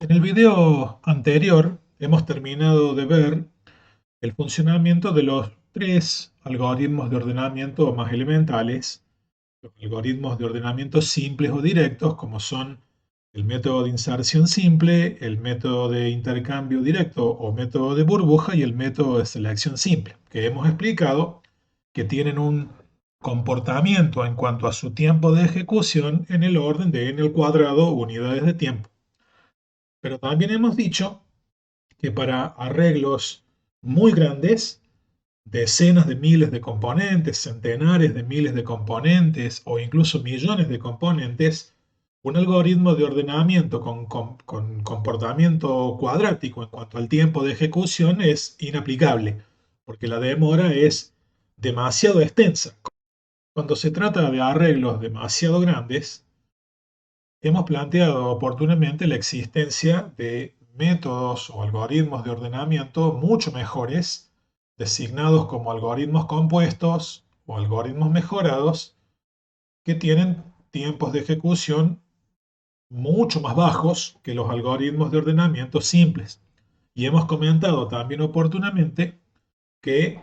En el video anterior hemos terminado de ver el funcionamiento de los tres algoritmos de ordenamiento más elementales, los algoritmos de ordenamiento simples o directos, como son el método de inserción simple, el método de intercambio directo o método de burbuja y el método de selección simple, que hemos explicado que tienen un comportamiento en cuanto a su tiempo de ejecución en el orden de n al cuadrado unidades de tiempo. Pero también hemos dicho que para arreglos muy grandes, decenas de miles de componentes, centenares de miles de componentes o incluso millones de componentes, un algoritmo de ordenamiento con comportamiento cuadrático en cuanto al tiempo de ejecución es inaplicable, porque la demora es demasiado extensa. Cuando se trata de arreglos demasiado grandes, hemos planteado oportunamente la existencia de métodos o algoritmos de ordenamiento mucho mejores, designados como algoritmos compuestos o algoritmos mejorados, que tienen tiempos de ejecución mucho más bajos que los algoritmos de ordenamiento simples. Y hemos comentado también oportunamente que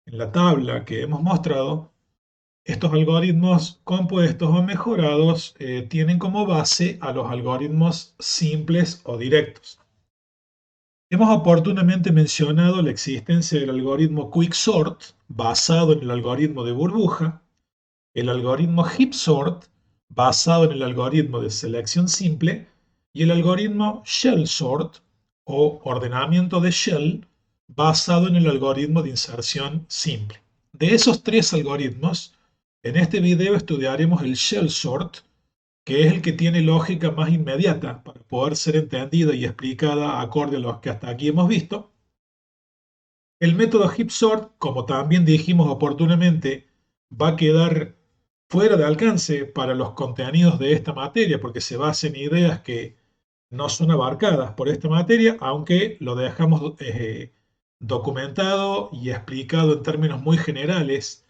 en la tabla que hemos mostrado, estos algoritmos compuestos o mejorados tienen como base a los algoritmos simples o directos. Hemos oportunamente mencionado la existencia del algoritmo Quicksort, basado en el algoritmo de burbuja, el algoritmo HeapSort, basado en el algoritmo de selección simple, y el algoritmo ShellSort, o ordenamiento de shell, basado en el algoritmo de inserción simple. De esos tres algoritmos, en este video estudiaremos el ShellSort, que es el que tiene lógica más inmediata para poder ser entendida y explicada acorde a los que hasta aquí hemos visto. El método HeapSort, como también dijimos oportunamente, va a quedar fuera de alcance para los contenidos de esta materia porque se basa en ideas que no son abarcadas por esta materia, aunque lo dejamos documentado y explicado en términos muy generales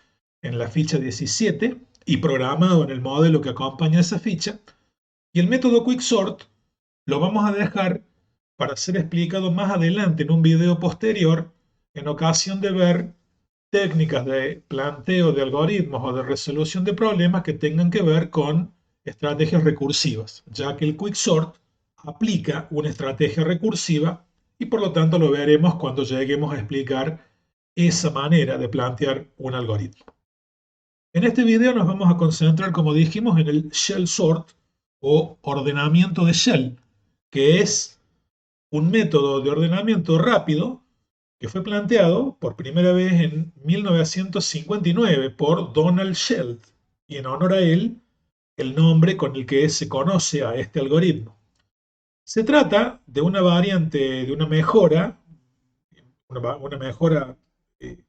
en la ficha 17 y programado en el modelo que acompaña esa ficha. Y el método Quicksort lo vamos a dejar para ser explicado más adelante en un video posterior en ocasión de ver técnicas de planteo de algoritmos o de resolución de problemas que tengan que ver con estrategias recursivas, ya que el Quicksort aplica una estrategia recursiva y por lo tanto lo veremos cuando lleguemos a explicar esa manera de plantear un algoritmo. En este video nos vamos a concentrar, como dijimos, en el shell sort o ordenamiento de shell, que es un método de ordenamiento rápido que fue planteado por primera vez en 1959 por Donald Sheld, y en honor a él, el nombre con el que se conoce a este algoritmo. Se trata de una variante, de una mejora eh,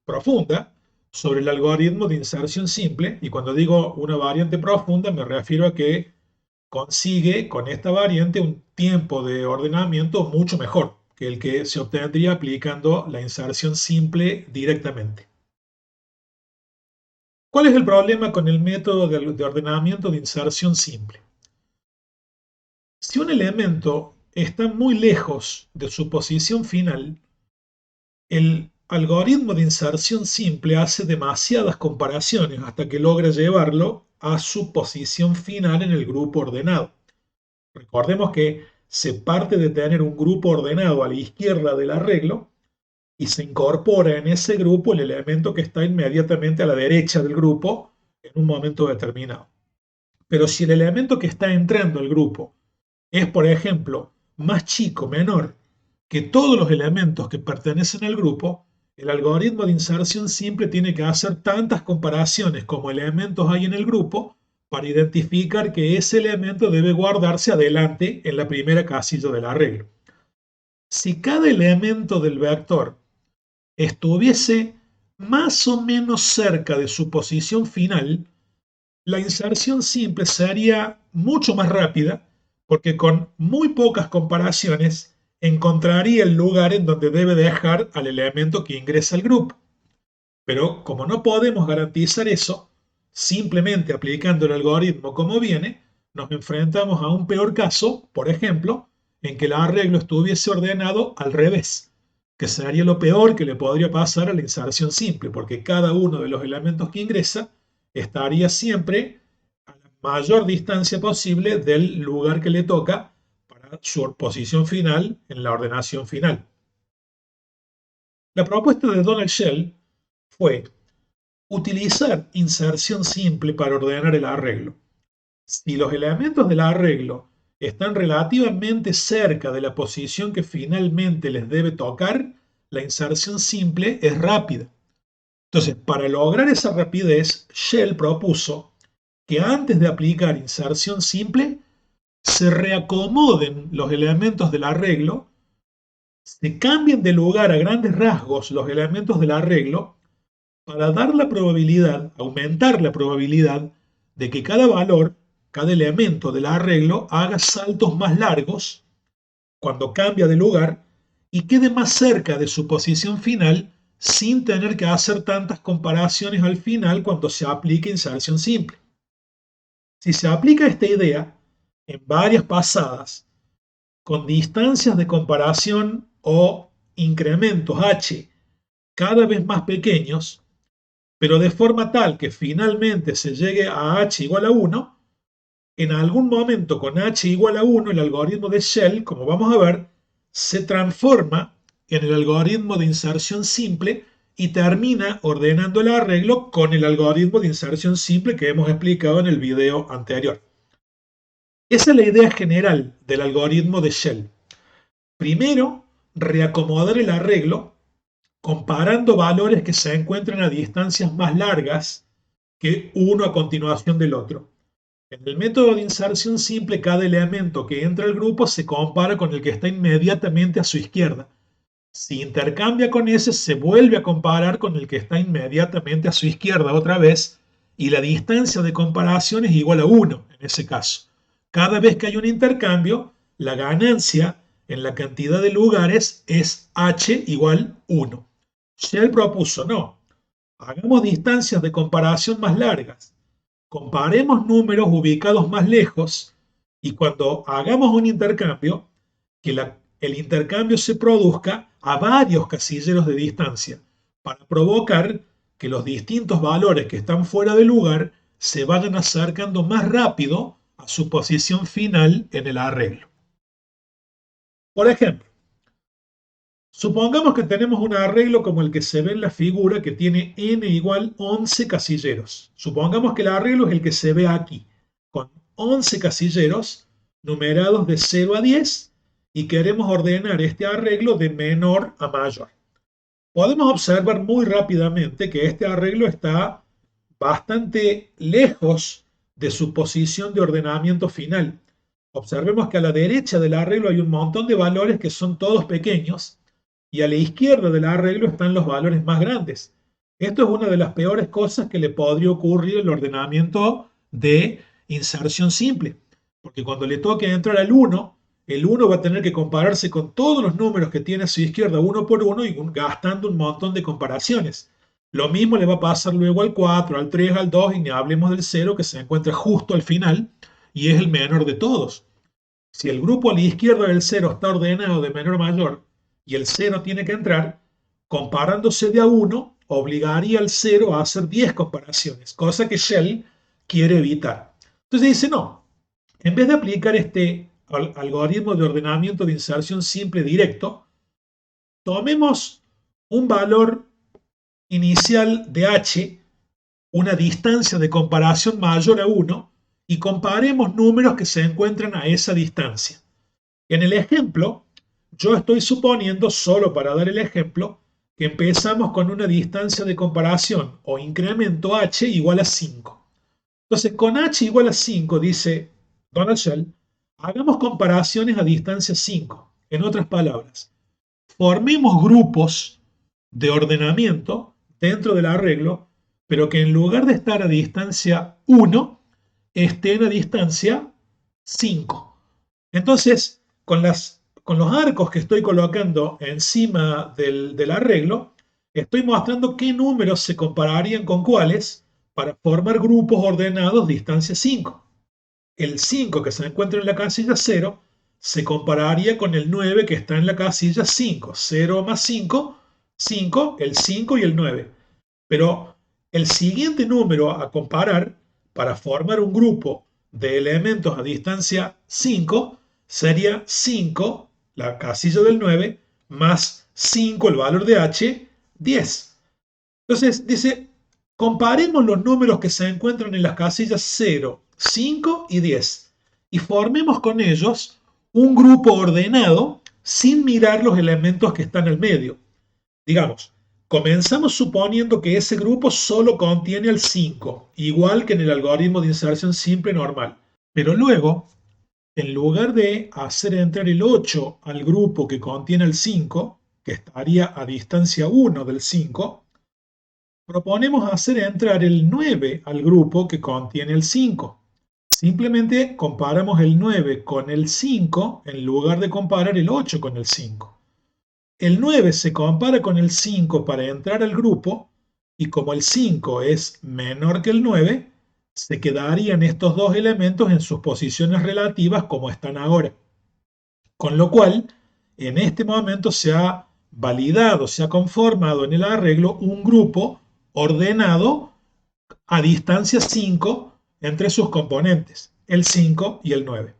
profunda sobre el algoritmo de inserción simple, y cuando digo una variante profunda me refiero a que consigue con esta variante un tiempo de ordenamiento mucho mejor que el que se obtendría aplicando la inserción simple directamente. ¿Cuál es el problema con el método de ordenamiento de inserción simple? Si un elemento está muy lejos de su posición final, el algoritmo de inserción simple hace demasiadas comparaciones hasta que logra llevarlo a su posición final en el grupo ordenado. Recordemos que se parte de tener un grupo ordenado a la izquierda del arreglo y se incorpora en ese grupo el elemento que está inmediatamente a la derecha del grupo en un momento determinado. Pero si el elemento que está entrando al grupo es, por ejemplo, más chico, menor que todos los elementos que pertenecen al grupo, el algoritmo de inserción simple tiene que hacer tantas comparaciones como elementos hay en el grupo para identificar que ese elemento debe guardarse adelante en la primera casilla del arreglo. Si cada elemento del vector estuviese más o menos cerca de su posición final, la inserción simple sería mucho más rápida porque con muy pocas comparaciones encontraría el lugar en donde debe dejar al elemento que ingresa al grupo. Pero como no podemos garantizar eso, simplemente aplicando el algoritmo como viene, nos enfrentamos a un peor caso, por ejemplo, en que el arreglo estuviese ordenado al revés, que sería lo peor que le podría pasar a la inserción simple, porque cada uno de los elementos que ingresa estaría siempre a la mayor distancia posible del lugar que le toca para su posición final en la ordenación final. La propuesta de Donald Shell fue utilizar inserción simple para ordenar el arreglo. Si los elementos del arreglo están relativamente cerca de la posición que finalmente les debe tocar, la inserción simple es rápida. Entonces, para lograr esa rapidez, Shell propuso que antes de aplicar inserción simple, se reacomoden los elementos del arreglo, se cambien de lugar a grandes rasgos los elementos del arreglo para dar la probabilidad, aumentar la probabilidad de que cada valor, cada elemento del arreglo haga saltos más largos cuando cambia de lugar y quede más cerca de su posición final sin tener que hacer tantas comparaciones al final cuando se aplique inserción simple. Si se aplica esta idea en varias pasadas, con distancias de comparación o incrementos h cada vez más pequeños, pero de forma tal que finalmente se llegue a h igual a 1, en algún momento con h igual a 1, el algoritmo de Shell, como vamos a ver, se transforma en el algoritmo de inserción simple y termina ordenando el arreglo con el algoritmo de inserción simple que hemos explicado en el video anterior. Esa es la idea general del algoritmo de Shell. Primero, reacomodar el arreglo comparando valores que se encuentran a distancias más largas que uno a continuación del otro. En el método de inserción simple, cada elemento que entra al grupo se compara con el que está inmediatamente a su izquierda. Si intercambia con ese, se vuelve a comparar con el que está inmediatamente a su izquierda otra vez, y la distancia de comparación es igual a 1 en ese caso. Cada vez que hay un intercambio, la ganancia en la cantidad de lugares es h igual 1. Shell propuso, no, hagamos distancias de comparación más largas, comparemos números ubicados más lejos y cuando hagamos un intercambio, que el intercambio se produzca a varios casilleros de distancia para provocar que los distintos valores que están fuera de lugar se vayan acercando más rápido a su posición final en el arreglo. Por ejemplo, supongamos que tenemos un arreglo como el que se ve en la figura que tiene n igual 11 casilleros. Supongamos que el arreglo es el que se ve aquí, con 11 casilleros numerados de 0 a 10 y queremos ordenar este arreglo de menor a mayor. Podemos observar muy rápidamente que este arreglo está bastante lejos de su posición de ordenamiento final. Observemos que a la derecha del arreglo hay un montón de valores que son todos pequeños y a la izquierda del arreglo están los valores más grandes. Esto es una de las peores cosas que le podría ocurrir al ordenamiento de inserción simple, porque cuando le toque entrar al 1, el 1 va a tener que compararse con todos los números que tiene a su izquierda uno por uno y gastando un montón de comparaciones. Lo mismo le va a pasar luego al 4, al 3, al 2 y ni hablemos del 0 que se encuentra justo al final y es el menor de todos. Si el grupo a la izquierda del 0 está ordenado de menor a mayor y el 0 tiene que entrar, comparándose de a 1 obligaría al 0 a hacer 10 comparaciones, cosa que Shell quiere evitar. Entonces dice, no, en vez de aplicar este algoritmo de ordenamiento de inserción simple directo, tomemos un valor inicial de h, una distancia de comparación mayor a 1, y comparemos números que se encuentran a esa distancia. En el ejemplo, yo estoy suponiendo, solo para dar el ejemplo, que empezamos con una distancia de comparación o incremento h igual a 5. Entonces, con h igual a 5, dice Donald Shell, hagamos comparaciones a distancia 5. En otras palabras, formemos grupos de ordenamiento dentro del arreglo, pero que en lugar de estar a distancia 1, estén a distancia 5. Entonces, con los arcos que estoy colocando encima del arreglo, estoy mostrando qué números se compararían con cuáles para formar grupos ordenados distancia 5. El 5 que se encuentra en la casilla 0 se compararía con el 9 que está en la casilla 5. 0 más 5, 5, el 5 y el 9. Pero el siguiente número a comparar para formar un grupo de elementos a distancia 5 sería 5, la casilla del 9, más 5, el valor de h, 10. Entonces dice, comparemos los números que se encuentran en las casillas 0, 5 y 10 y formemos con ellos un grupo ordenado sin mirar los elementos que están al medio. Digamos, comenzamos suponiendo que ese grupo solo contiene el 5, igual que en el algoritmo de inserción simple normal. Pero luego, en lugar de hacer entrar el 8 al grupo que contiene el 5, que estaría a distancia 1 del 5, proponemos hacer entrar el 9 al grupo que contiene el 5. Simplemente comparamos el 9 con el 5 en lugar de comparar el 8 con el 5. El 9 se compara con el 5 para entrar al grupo y como el 5 es menor que el 9, se quedarían estos dos elementos en sus posiciones relativas como están ahora. Con lo cual, en este momento se ha validado, se ha conformado en el arreglo un grupo ordenado a distancia 5 entre sus componentes, el 5 y el 9.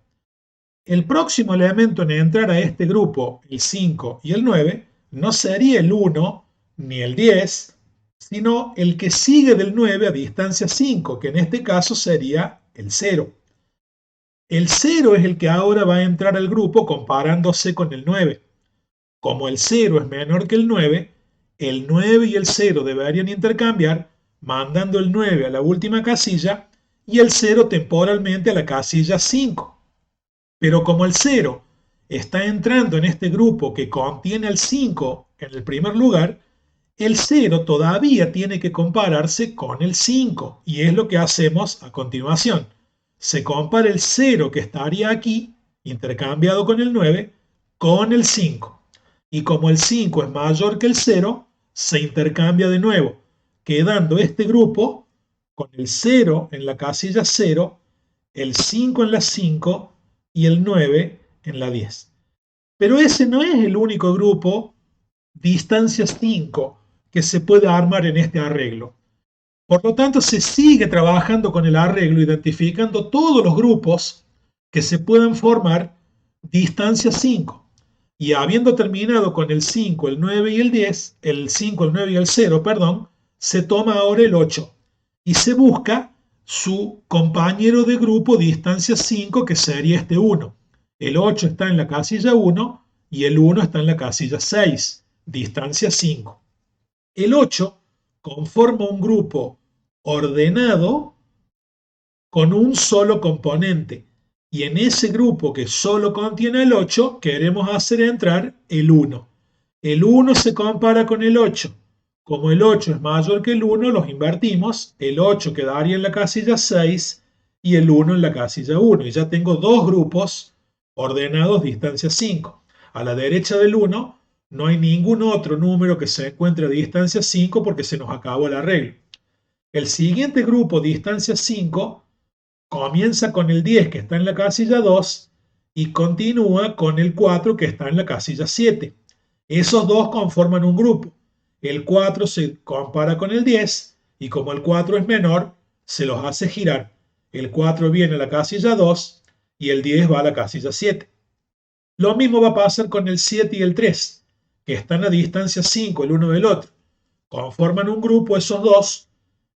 El próximo elemento en entrar a este grupo, el 5 y el 9, no sería el 1 ni el 10, sino el que sigue del 9 a distancia 5, que en este caso sería el 0. El 0 es el que ahora va a entrar al grupo comparándose con el 9. Como el 0 es menor que el 9 y el 0 deberían intercambiar, mandando el 9 a la última casilla y el 0 temporalmente a la casilla 5. Pero como el 0 está entrando en este grupo que contiene el 5 en el primer lugar, el 0 todavía tiene que compararse con el 5 y es lo que hacemos a continuación. Se compara el 0 que estaría aquí, intercambiado con el 9, con el 5. Y como el 5 es mayor que el 0, se intercambia de nuevo, quedando este grupo con el 0 en la casilla 0, el 5 en la 5 y el 9 en la 10. Pero ese no es el único grupo distancia 5 que se puede armar en este arreglo. Por lo tanto, se sigue trabajando con el arreglo, identificando todos los grupos que se puedan formar distancia 5. Y habiendo terminado con el 5, el 9 y el 10, el 5, el 9 y el 0, perdón, se toma ahora el 8 y se busca su compañero de grupo distancia 5, que sería este 1. El 8 está en la casilla 1 y el 1 está en la casilla 6, distancia 5. El 8 conforma un grupo ordenado con un solo componente. Y en ese grupo que solo contiene el 8, queremos hacer entrar el 1. El 1 se compara con el 8. Como el 8 es mayor que el 1, los invertimos. El 8 quedaría en la casilla 6 y el 1 en la casilla 1. Y ya tengo dos grupos ordenados distancia 5. A la derecha del 1 no hay ningún otro número que se encuentre a distancia 5 porque se nos acabó el arreglo. El siguiente grupo distancia 5 comienza con el 10 que está en la casilla 2 y continúa con el 4 que está en la casilla 7. Esos dos conforman un grupo. El 4 se compara con el 10 y como el 4 es menor, se los hace girar. El 4 viene a la casilla 2 y el 10 va a la casilla 7. Lo mismo va a pasar con el 7 y el 3, que están a distancia 5 el uno del otro. Conforman un grupo esos dos.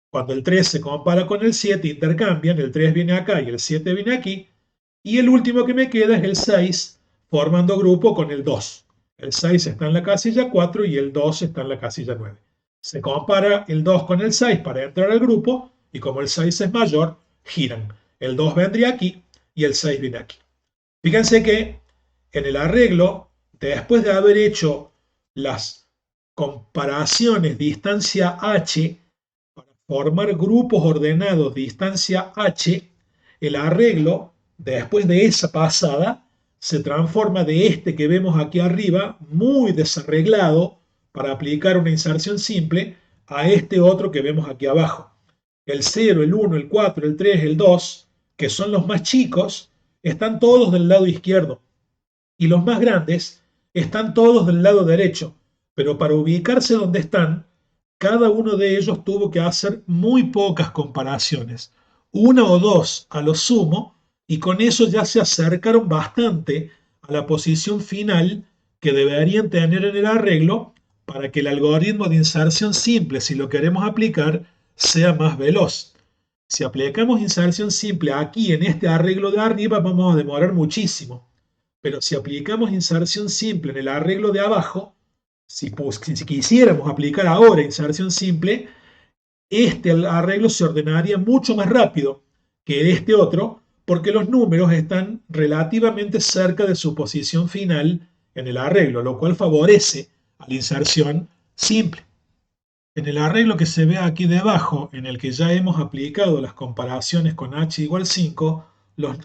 Cuando el 3 se compara con el 7, intercambian, el 3 viene acá y el 7 viene aquí, y el último que me queda es el 6, formando grupo con el 2. El 6 está en la casilla 4 y el 2 está en la casilla 9. Se compara el 2 con el 6 para entrar al grupo, y como el 6 es mayor, giran. El 2 vendría aquí y el 6 viene aquí. Fíjense que en el arreglo, después de haber hecho las comparaciones distancia h, formar grupos ordenados distancia h, el arreglo, después de esa pasada, se transforma de este que vemos aquí arriba, muy desarreglado, para aplicar una inserción simple, a este otro que vemos aquí abajo. El 0, el 1, el 4, el 3, el 2, que son los más chicos, están todos del lado izquierdo. y los más grandes están todos del lado derecho, pero para ubicarse donde están, cada uno de ellos tuvo que hacer muy pocas comparaciones, una o dos a lo sumo, y con eso ya se acercaron bastante a la posición final que deberían tener en el arreglo para que el algoritmo de inserción simple, si lo queremos aplicar, sea más veloz. Si aplicamos inserción simple aquí en este arreglo de arriba, vamos a demorar muchísimo. Pero si aplicamos inserción simple en el arreglo de abajo, si quisiéramos aplicar ahora inserción simple, este arreglo se ordenaría mucho más rápido que este otro, porque los números están relativamente cerca de su posición final en el arreglo, lo cual favorece a la inserción simple. En el arreglo que se ve aquí debajo, en el que ya hemos aplicado las comparaciones con h igual 5, los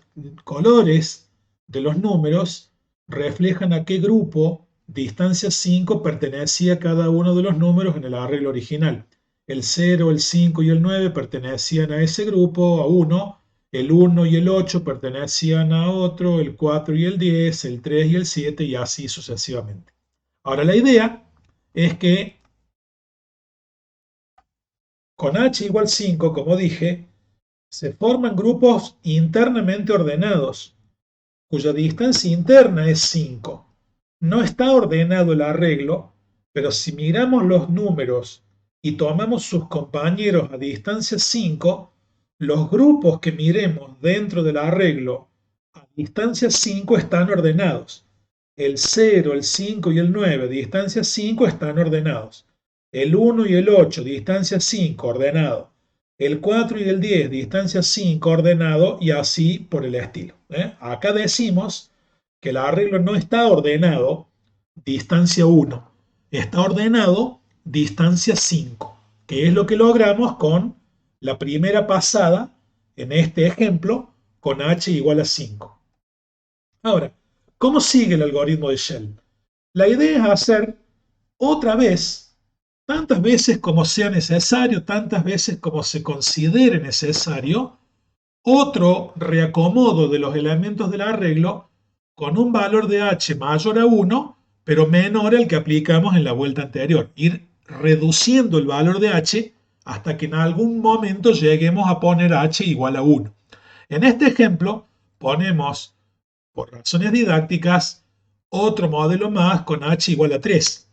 colores de los números reflejan a qué grupo distancia 5 pertenecía a cada uno de los números en el arreglo original. El 0, el 5 y el 9 pertenecían a ese grupo, a uno. El 1 y el 8 pertenecían a otro, el 4 y el 10, el 3 y el 7 y así sucesivamente. Ahora la idea es que con h igual 5, como dije, se forman grupos internamente ordenados, cuya distancia interna es 5. No está ordenado el arreglo, pero si miramos los números y tomamos sus compañeros a distancia 5, los grupos que miremos dentro del arreglo a distancia 5 están ordenados. El 0, el 5 y el 9 a distancia 5 están ordenados. El 1 y el 8, distancia 5, ordenado. El 4 y el 10, distancia 5, ordenado, y así por el estilo. Acá decimos que el arreglo no está ordenado distancia 1, está ordenado distancia 5, que es lo que logramos con la primera pasada, en este ejemplo, con h igual a 5. Ahora, ¿cómo sigue el algoritmo de Shell? La idea es hacer otra vez, tantas veces como sea necesario, tantas veces como se considere necesario, otro reacomodo de los elementos del arreglo con un valor de h mayor a 1, pero menor al que aplicamos en la vuelta anterior. Ir reduciendo el valor de h hasta que en algún momento lleguemos a poner h igual a 1. En este ejemplo ponemos, por razones didácticas, otro modelo más con h igual a 3.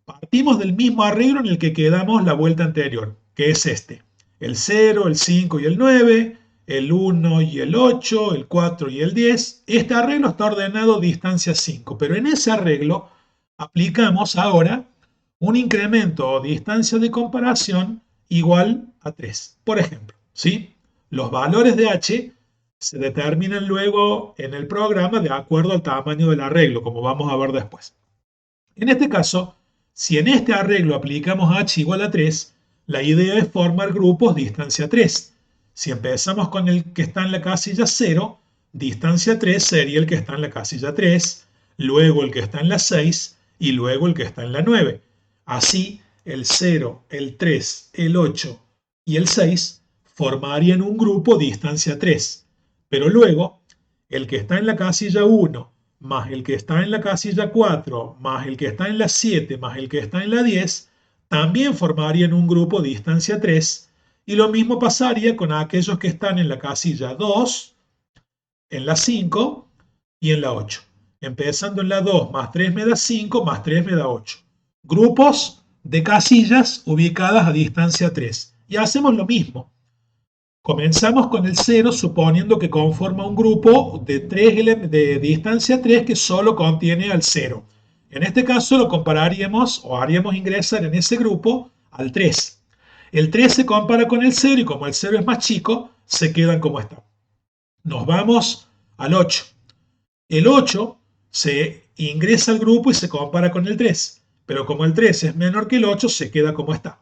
Partimos del mismo arreglo en el que quedamos la vuelta anterior, que es este. El 0, el 5 y el 9, el 1 y el 8, el 4 y el 10. Este arreglo está ordenado distancia 5, pero en ese arreglo aplicamos ahora un incremento o distancia de comparación igual a 3. Por ejemplo, ¿sí? Los valores de h se determinan luego en el programa de acuerdo al tamaño del arreglo, como vamos a ver después. En este caso, si en este arreglo aplicamos h igual a 3, la idea es formar grupos distancia 3. Si empezamos con el que está en la casilla 0, distancia 3 sería el que está en la casilla 3, luego el que está en la 6 y luego el que está en la 9. Así, el 0, el 3, el 8 y el 6 formarían un grupo distancia 3. Pero luego, el que está en la casilla 1 más el que está en la casilla 4, más el que está en la 7, más el que está en la 10, también formarían un grupo distancia 3, y lo mismo pasaría con aquellos que están en la casilla 2, en la 5 y en la 8. Empezando en la 2, más 3 me da 5, más 3 me da 8. Grupos de casillas ubicadas a distancia 3. Y hacemos lo mismo. Comenzamos con el 0 suponiendo que conforma un grupo de distancia 3 que solo contiene al 0. En este caso lo compararíamos o haríamos ingresar en ese grupo al 3. El 3 se compara con el 0 y como el 0 es más chico, se quedan como están. Nos vamos al 8. El 8 se ingresa al grupo y se compara con el 3. Pero como el 3 es menor que el 8, se queda como está.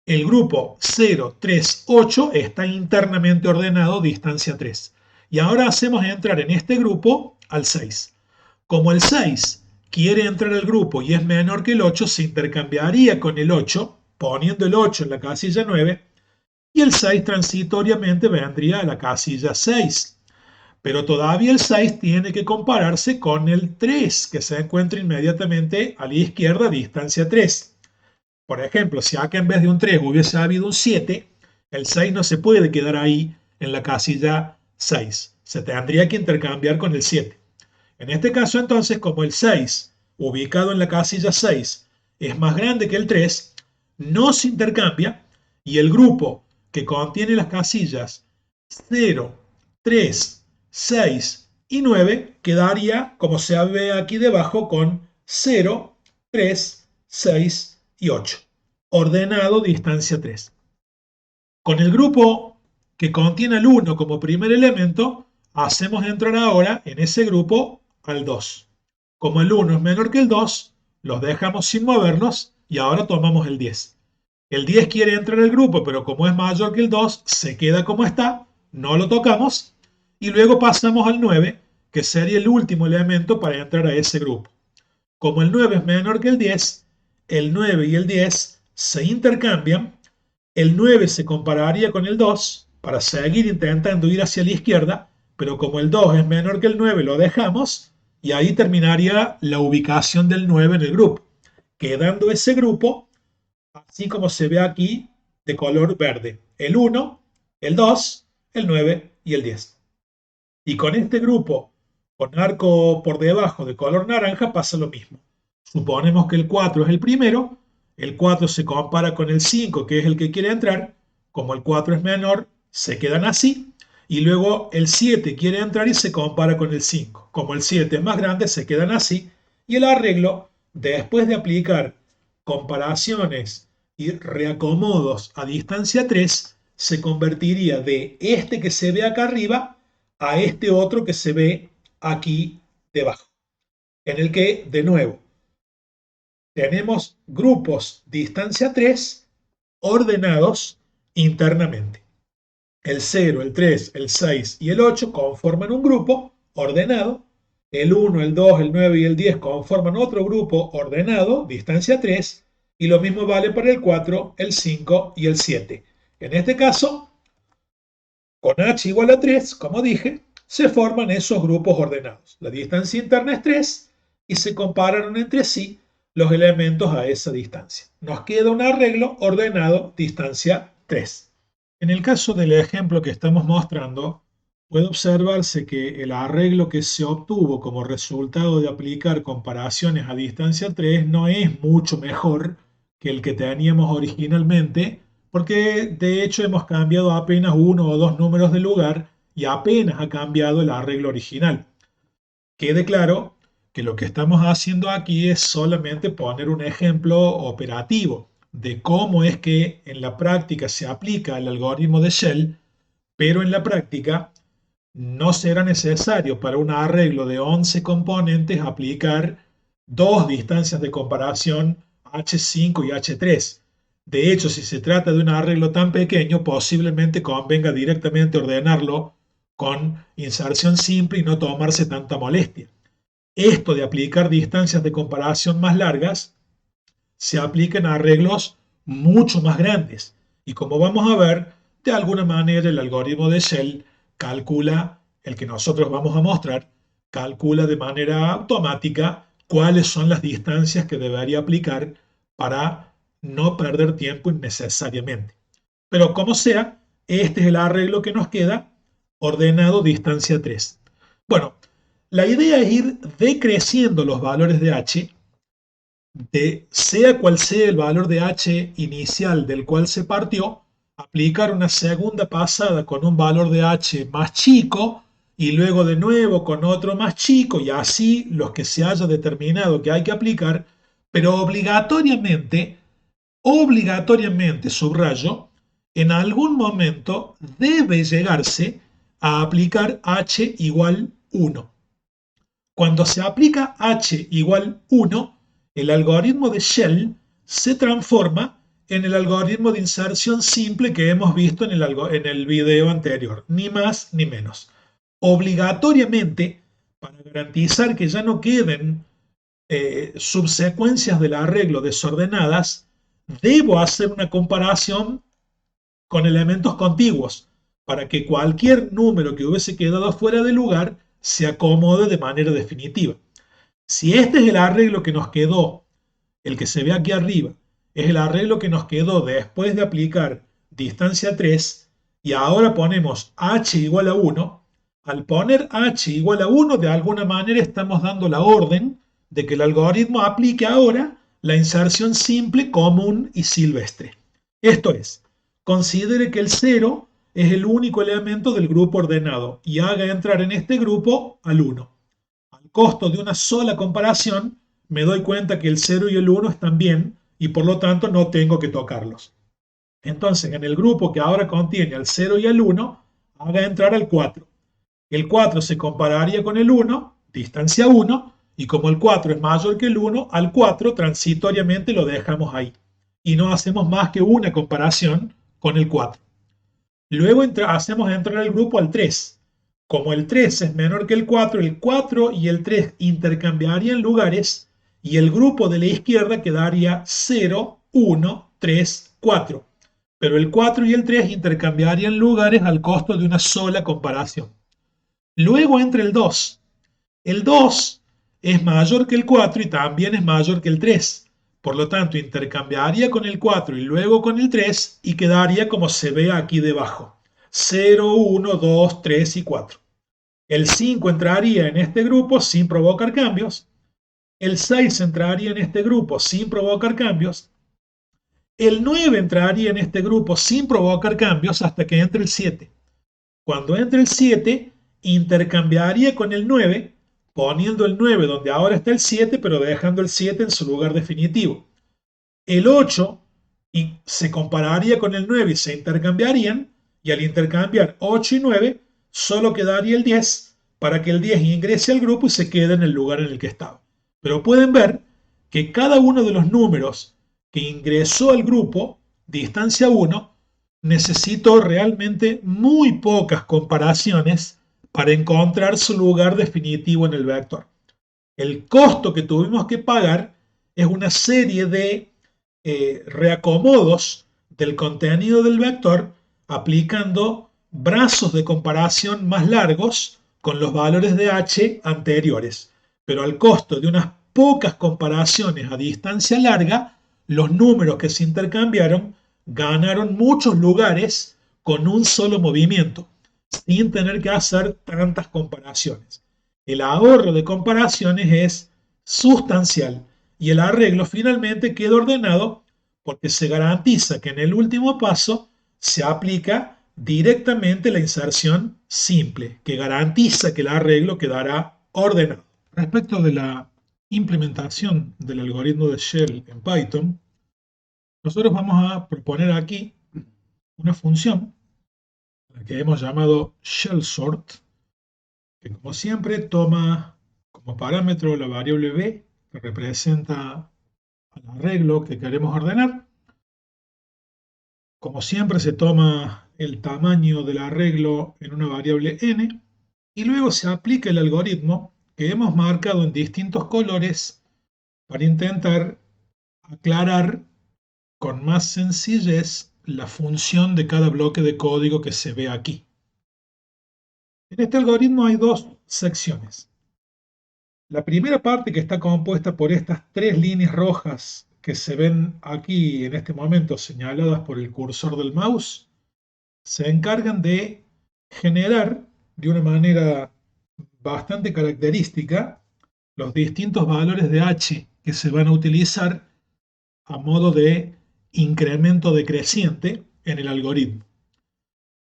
El grupo 0, 3, 8 está internamente ordenado distancia 3. Y ahora hacemos entrar en este grupo al 6. Como el 6 quiere entrar al grupo y es menor que el 8, se intercambiaría con el 8, poniendo el 8 en la casilla 9, y el 6 transitoriamente vendría a la casilla 6. pero todavía el 6 tiene que compararse con el 3, que se encuentra inmediatamente a la izquierda, distancia 3. Por ejemplo, si acá en vez de un 3 hubiese habido un 7, el 6 no se puede quedar ahí en la casilla 6. Se tendría que intercambiar con el 7. En este caso, entonces, como el 6, ubicado en la casilla 6, es más grande que el 3, no se intercambia y el grupo que contiene las casillas 0, 3, 6 y 9 quedaría, como se ve aquí debajo, con 0, 3, 6 y 8. Ordenado distancia 3. Con el grupo que contiene el 1 como primer elemento, hacemos entrar ahora en ese grupo al 2. Como el 1 es menor que el 2, los dejamos sin movernos y ahora tomamos el 10. El 10 quiere entrar al grupo, pero como es mayor que el 2, se queda como está, no lo tocamos y luego pasamos al 9, que sería el último elemento para entrar a ese grupo. Como el 9 es menor que el 9 y el 10 se intercambian, el 9 se compararía con el 2 para seguir intentando ir hacia la izquierda, pero como el 2 es menor que el 9 lo dejamos y ahí terminaría la ubicación del 9 en el grupo, quedando ese grupo así como se ve aquí de color verde, el 1, el 2, el 9 y el 10. Y con este grupo con arco por debajo de color naranja pasa lo mismo. Suponemos que el 4 es el primero, el 4 se compara con el 5, que es el que quiere entrar, como el 4 es menor, se quedan así, y luego el 7 quiere entrar y se compara con el 5. Como el 7 es más grande, se quedan así, y el arreglo, después de aplicar comparaciones y reacomodos a distancia 3, se convertiría de este que se ve acá arriba a este otro que se ve aquí debajo, en el que, de nuevo, tenemos grupos distancia 3 ordenados internamente. El 0, el 3, el 6 y el 8 conforman un grupo ordenado. El 1, el 2, el 9 y el 10 conforman otro grupo ordenado, distancia 3. Y lo mismo vale para el 4, el 5 y el 7. En este caso, con h igual a 3, como dije, se forman esos grupos ordenados. La distancia interna es 3 y se comparan entre sí los elementos a esa distancia. Nos queda un arreglo ordenado distancia 3. En el caso del ejemplo que estamos mostrando, puede observarse que el arreglo que se obtuvo como resultado de aplicar comparaciones a distancia 3 no es mucho mejor que el que teníamos originalmente, porque de hecho hemos cambiado apenas uno o dos números de lugar y apenas ha cambiado el arreglo original. Quede claro que lo que estamos haciendo aquí es solamente poner un ejemplo operativo de cómo es que en la práctica se aplica el algoritmo de Shell, pero en la práctica no será necesario para un arreglo de 11 componentes aplicar dos distancias de comparación H5 y H3. De hecho, si se trata de un arreglo tan pequeño, posiblemente convenga directamente ordenarlo con inserción simple y no tomarse tanta molestia. Esto de aplicar distancias de comparación más largas se aplica en arreglos mucho más grandes. Y como vamos a ver, de alguna manera el algoritmo de Shell calcula, el que nosotros vamos a mostrar, calcula de manera automática cuáles son las distancias que debería aplicar para no perder tiempo innecesariamente. Pero como sea, este es el arreglo que nos queda, ordenado distancia 3. Bueno, la idea es ir decreciendo los valores de h, sea cual sea el valor de h inicial del cual se partió, aplicar una segunda pasada con un valor de h más chico y luego de nuevo con otro más chico y así los que se haya determinado que hay que aplicar, pero obligatoriamente, subrayo, en algún momento debe llegarse a aplicar h igual 1. Cuando se aplica h igual 1, el algoritmo de Shell se transforma en el algoritmo de inserción simple que hemos visto en el video anterior, ni más ni menos. Obligatoriamente, para garantizar que ya no queden subsecuencias del arreglo desordenadas, debo hacer una comparación con elementos contiguos. para que cualquier número que hubiese quedado fuera de lugar se acomode de manera definitiva. Si este es el arreglo que nos quedó, el que se ve aquí arriba, es el arreglo que nos quedó después de aplicar distancia 3 y ahora ponemos h igual a 1, al poner h igual a 1 de alguna manera estamos dando la orden de que el algoritmo aplique ahora la inserción simple, común y silvestre. Esto es, considere que el 0 es el único elemento del grupo ordenado y haga entrar en este grupo al 1. Al costo de una sola comparación, me doy cuenta que el 0 y el 1 están bien y por lo tanto no tengo que tocarlos. Entonces, en el grupo que ahora contiene al 0 y al 1, haga entrar al 4. El 4 se compararía con el 1, distancia 1, y como el 4 es mayor que el 1, al 4 transitoriamente lo dejamos ahí. Y no hacemos más que una comparación con el 4. Luego hacemos entrar al grupo al 3. Como el 3 es menor que el 4 y el 3 intercambiarían lugares y el grupo de la izquierda quedaría 0, 1, 3, 4. Pero el 4 y el 3 intercambiarían lugares al costo de una sola comparación. Luego entra el 2. El 2 es mayor que el 4 y también es mayor que el 3. Por lo tanto, intercambiaría con el 4 y luego con el 3 y quedaría como se ve aquí debajo. 0, 1, 2, 3 y 4. El 5 entraría en este grupo sin provocar cambios. El 6 entraría en este grupo sin provocar cambios. El 9 entraría en este grupo sin provocar cambios hasta que entre el 7. Cuando entre el 7, intercambiaría con el 9, poniendo el 9 donde ahora está el 7, pero dejando el 7 en su lugar definitivo. El 8 se compararía con el 9 y se intercambiarían, y al intercambiar 8 y 9, solo quedaría el 10 para que el 10 ingrese al grupo y se quede en el lugar en el que estaba. Pero pueden ver que cada uno de los números que ingresó al grupo, distancia 1, necesitó realmente muy pocas comparaciones para encontrar su lugar definitivo en el vector. El costo que tuvimos que pagar es una serie de reacomodos del contenido del vector aplicando brazos de comparación más largos con los valores de h anteriores. Pero al costo de unas pocas comparaciones a distancia larga, los números que se intercambiaron ganaron muchos lugares con un solo movimiento, sin tener que hacer tantas comparaciones. El ahorro de comparaciones es sustancial y el arreglo finalmente queda ordenado porque se garantiza que en el último paso se aplica directamente la inserción simple, que garantiza que el arreglo quedará ordenado. Respecto de la implementación del algoritmo de Shell en Python, nosotros vamos a proponer aquí una función la que hemos llamado shellSort, que como siempre toma como parámetro la variable b, que representa al arreglo que queremos ordenar. Como siempre se toma el tamaño del arreglo en una variable n y luego se aplica el algoritmo que hemos marcado en distintos colores para intentar aclarar con más sencillez la función de cada bloque de código que se ve aquí. En este algoritmo hay dos secciones. La primera parte, que está compuesta por estas tres líneas rojas que se ven aquí en este momento señaladas por el cursor del mouse, se encargan de generar de una manera bastante característica los distintos valores de h que se van a utilizar a modo de incremento decreciente en el algoritmo.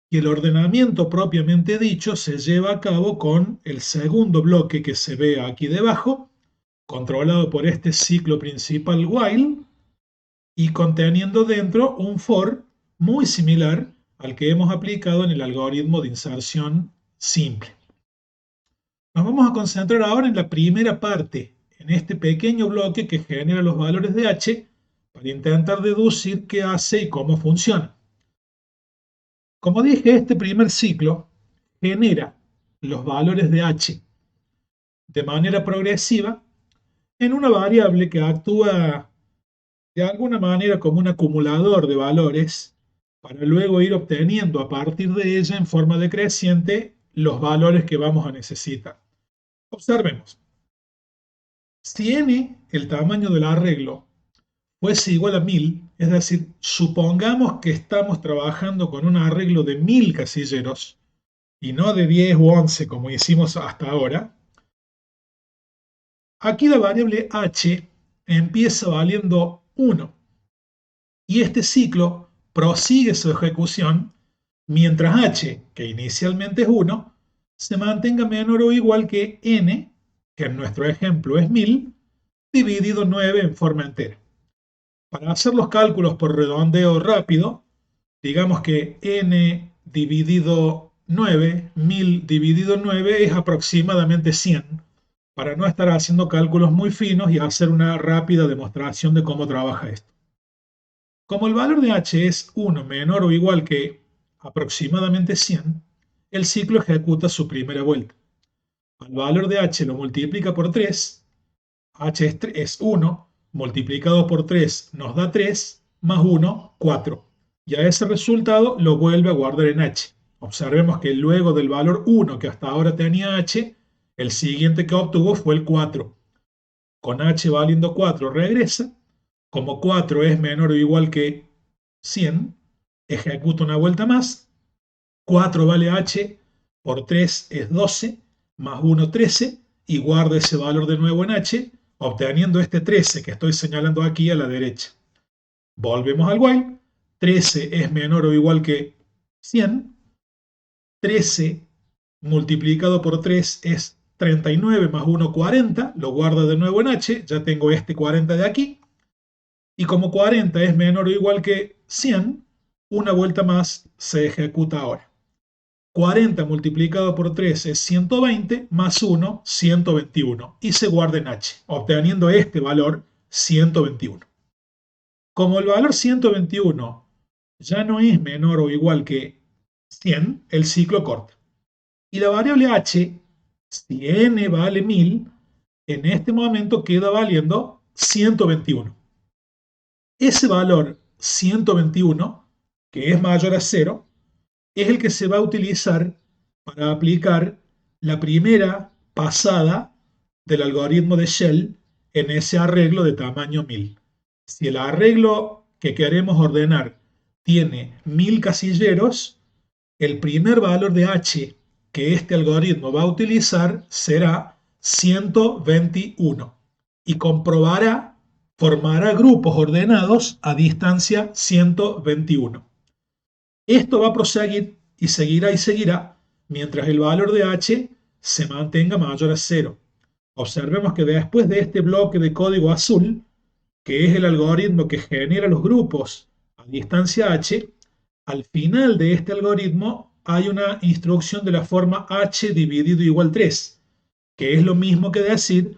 Y el ordenamiento propiamente dicho se lleva a cabo con el segundo bloque que se ve aquí debajo, controlado por este ciclo principal while y conteniendo dentro un for muy similar al que hemos aplicado en el algoritmo de inserción simple. Nos vamos a concentrar ahora en la primera parte, en este pequeño bloque que genera los valores de h para intentar deducir qué hace y cómo funciona. Como dije, este primer ciclo genera los valores de h de manera progresiva en una variable que actúa de alguna manera como un acumulador de valores para luego ir obteniendo a partir de ella en forma decreciente los valores que vamos a necesitar. Observemos, si n, el tamaño del arreglo, fuese igual a 1000, es decir, supongamos que estamos trabajando con un arreglo de 1000 casilleros y no de 10 u 11 como hicimos hasta ahora, aquí la variable h empieza valiendo 1 y este ciclo prosigue su ejecución mientras h, que inicialmente es 1, se mantenga menor o igual que n, que en nuestro ejemplo es 1000, dividido 9 en forma entera. Para hacer los cálculos por redondeo rápido, digamos que n dividido 9, 1000 dividido 9 es aproximadamente 100, para no estar haciendo cálculos muy finos y hacer una rápida demostración de cómo trabaja esto. Como el valor de h es 1 menor o igual que aproximadamente 100, el ciclo ejecuta su primera vuelta. Al valor de h lo multiplica por 3, h es 1, multiplicado por 3 nos da 3, más 1, 4. Y a ese resultado lo vuelve a guardar en h. Observemos que luego del valor 1 que hasta ahora tenía h, el siguiente que obtuvo fue el 4. Con h valiendo 4 regresa. Como 4 es menor o igual que 100, ejecuta una vuelta más. 4 vale h, por 3 es 12, más 1, 13, y guarda ese valor de nuevo en h, obteniendo este 13 que estoy señalando aquí a la derecha. Volvemos al while. 13 es menor o igual que 100. 13 multiplicado por 3 es 39 más 1, 40. Lo guarda de nuevo en h. Ya tengo este 40 de aquí. Y como 40 es menor o igual que 100, una vuelta más se ejecuta ahora. 40 multiplicado por 3 es 120, más 1, 121. Y se guarda en h, obteniendo este valor 121. Como el valor 121 ya no es menor o igual que 100, el ciclo corta. Y la variable h, si n vale 1000, en este momento queda valiendo 121. Ese valor 121, que es mayor a 0, es el que se va a utilizar para aplicar la primera pasada del algoritmo de Shell en ese arreglo de tamaño 1000. Si el arreglo que queremos ordenar tiene 1000 casilleros, el primer valor de h que este algoritmo va a utilizar será 121 y formará grupos ordenados a distancia 121. Esto va a proseguir y seguirá mientras el valor de h se mantenga mayor a 0. Observemos que después de este bloque de código azul, que es el algoritmo que genera los grupos a distancia h, al final de este algoritmo hay una instrucción de la forma h dividido igual 3, que es lo mismo que decir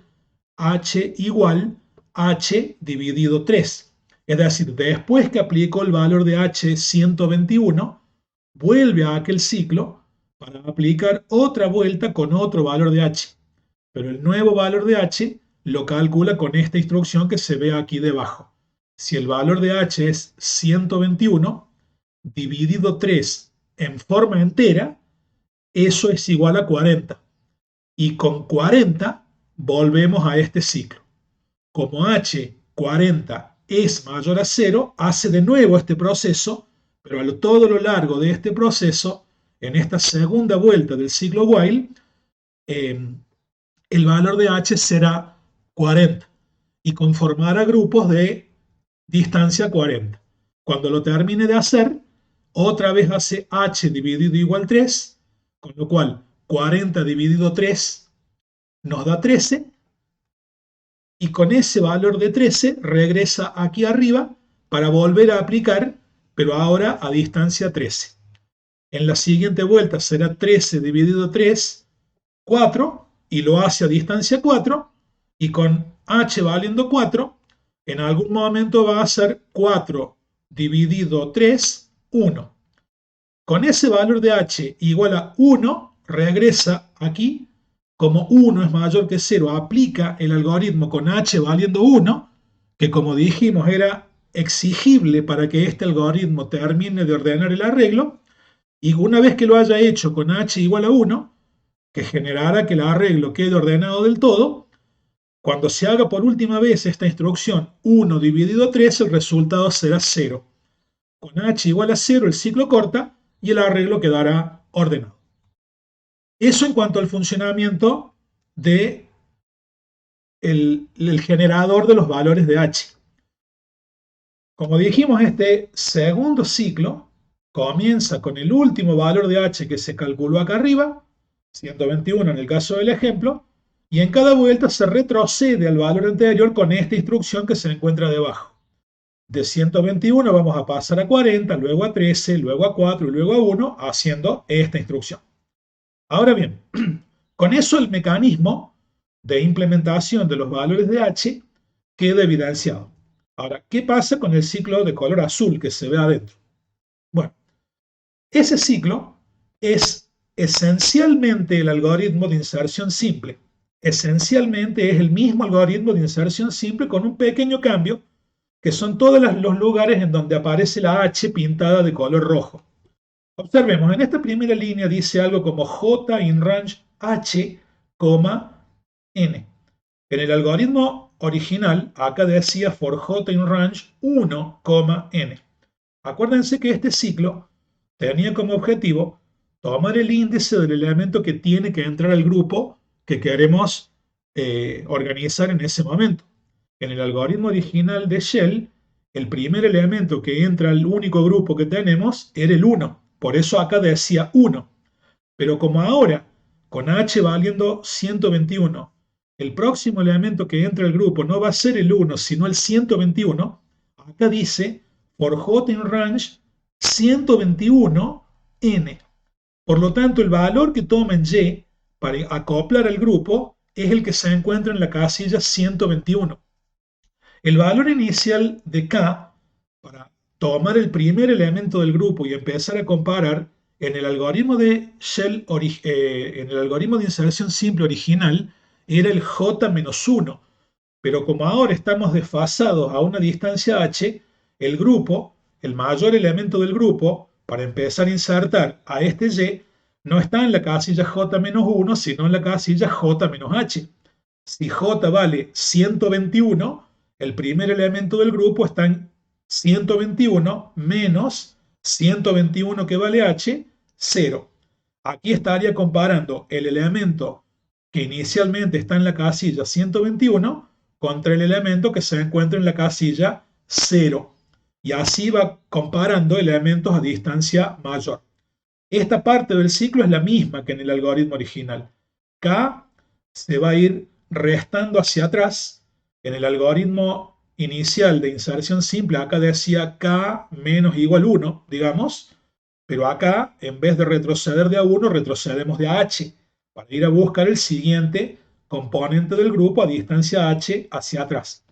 h igual h dividido 3. Es decir, después que aplicó el valor de h 121, vuelve a aquel ciclo para aplicar otra vuelta con otro valor de h. Pero el nuevo valor de h lo calcula con esta instrucción que se ve aquí debajo. Si el valor de h es 121, dividido 3 en forma entera, eso es igual a 40. Y con 40 volvemos a este ciclo. Como h 40 es mayor a 0, hace de nuevo este proceso, pero a todo lo largo de este proceso, en esta segunda vuelta del ciclo while, el valor de h será 40 y conformará grupos de distancia 40. Cuando lo termine de hacer, otra vez hace h dividido igual 3, con lo cual 40 dividido 3 nos da 13, y con ese valor de 13 regresa aquí arriba para volver a aplicar, pero ahora a distancia 13. En la siguiente vuelta será 13 dividido 3, 4, y lo hace a distancia 4, y con h valiendo 4, en algún momento va a ser 4 dividido 3, 1. Con ese valor de h igual a 1, regresa aquí. Como 1 es mayor que 0, aplica el algoritmo con h valiendo 1, que como dijimos era exigible para que este algoritmo termine de ordenar el arreglo, y una vez que lo haya hecho con h igual a 1, que generará que el arreglo quede ordenado del todo, cuando se haga por última vez esta instrucción 1 dividido 3, el resultado será 0. Con h igual a 0 el ciclo corta y el arreglo quedará ordenado. Eso en cuanto al funcionamiento de el generador de los valores de h. Como dijimos, este segundo ciclo comienza con el último valor de h que se calculó acá arriba, 121 en el caso del ejemplo, y en cada vuelta se retrocede al valor anterior con esta instrucción que se encuentra debajo. De 121 vamos a pasar a 40, luego a 13, luego a 4 y luego a 1, haciendo esta instrucción. Ahora bien, con eso el mecanismo de implementación de los valores de h queda evidenciado. Ahora, ¿qué pasa con el ciclo de color azul que se ve adentro? Bueno, ese ciclo es esencialmente el algoritmo de inserción simple. Esencialmente es el mismo algoritmo de inserción simple con un pequeño cambio, que son todos los lugares en donde aparece la h pintada de color rojo. Observemos, en esta primera línea dice algo como j in range h, n. En el algoritmo original, acá decía for j in range 1, n. Acuérdense que este ciclo tenía como objetivo tomar el índice del elemento que tiene que entrar al grupo que queremos organizar en ese momento. En el algoritmo original de Shell, el primer elemento que entra al único grupo que tenemos era el 1. Por eso acá decía 1. Pero como ahora, con h valiendo 121, el próximo elemento que entra al grupo no va a ser el 1, sino el 121, acá dice for j in range 121n. Por lo tanto, el valor que toma en y para acoplar al grupo es el que se encuentra en la casilla 121. El valor inicial de k, para tomar el primer elemento del grupo y empezar a comparar, en el algoritmo de Shell, en el algoritmo de inserción simple original, era el j-1. Pero como ahora estamos desfasados a una distancia h, el grupo, el mayor elemento del grupo, para empezar a insertar a este y, no está en la casilla j-1, sino en la casilla j-h. Si j vale 121, el primer elemento del grupo está en 121 menos 121 que vale h, 0. Aquí estaría comparando el elemento que inicialmente está en la casilla 121 contra el elemento que se encuentra en la casilla 0. Y así va comparando elementos a distancia mayor. Esta parte del ciclo es la misma que en el algoritmo original. K se va a ir restando hacia atrás. En el algoritmo inicial de inserción simple, acá decía K menos igual 1, digamos, pero acá, en vez de retroceder de a 1, retrocedemos de a h, para ir a buscar el siguiente componente del grupo a distancia h hacia atrás.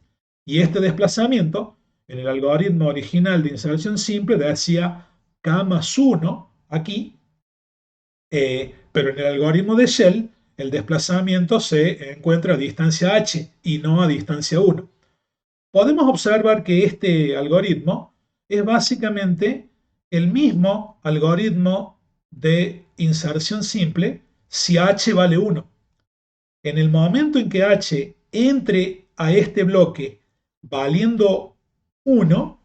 Y este desplazamiento, en el algoritmo original de inserción simple, decía K más 1 aquí, pero en el algoritmo de Shell, el desplazamiento se encuentra a distancia h y no a distancia 1. Podemos observar que este algoritmo es básicamente el mismo algoritmo de inserción simple si h vale 1. En el momento en que h entre a este bloque valiendo 1,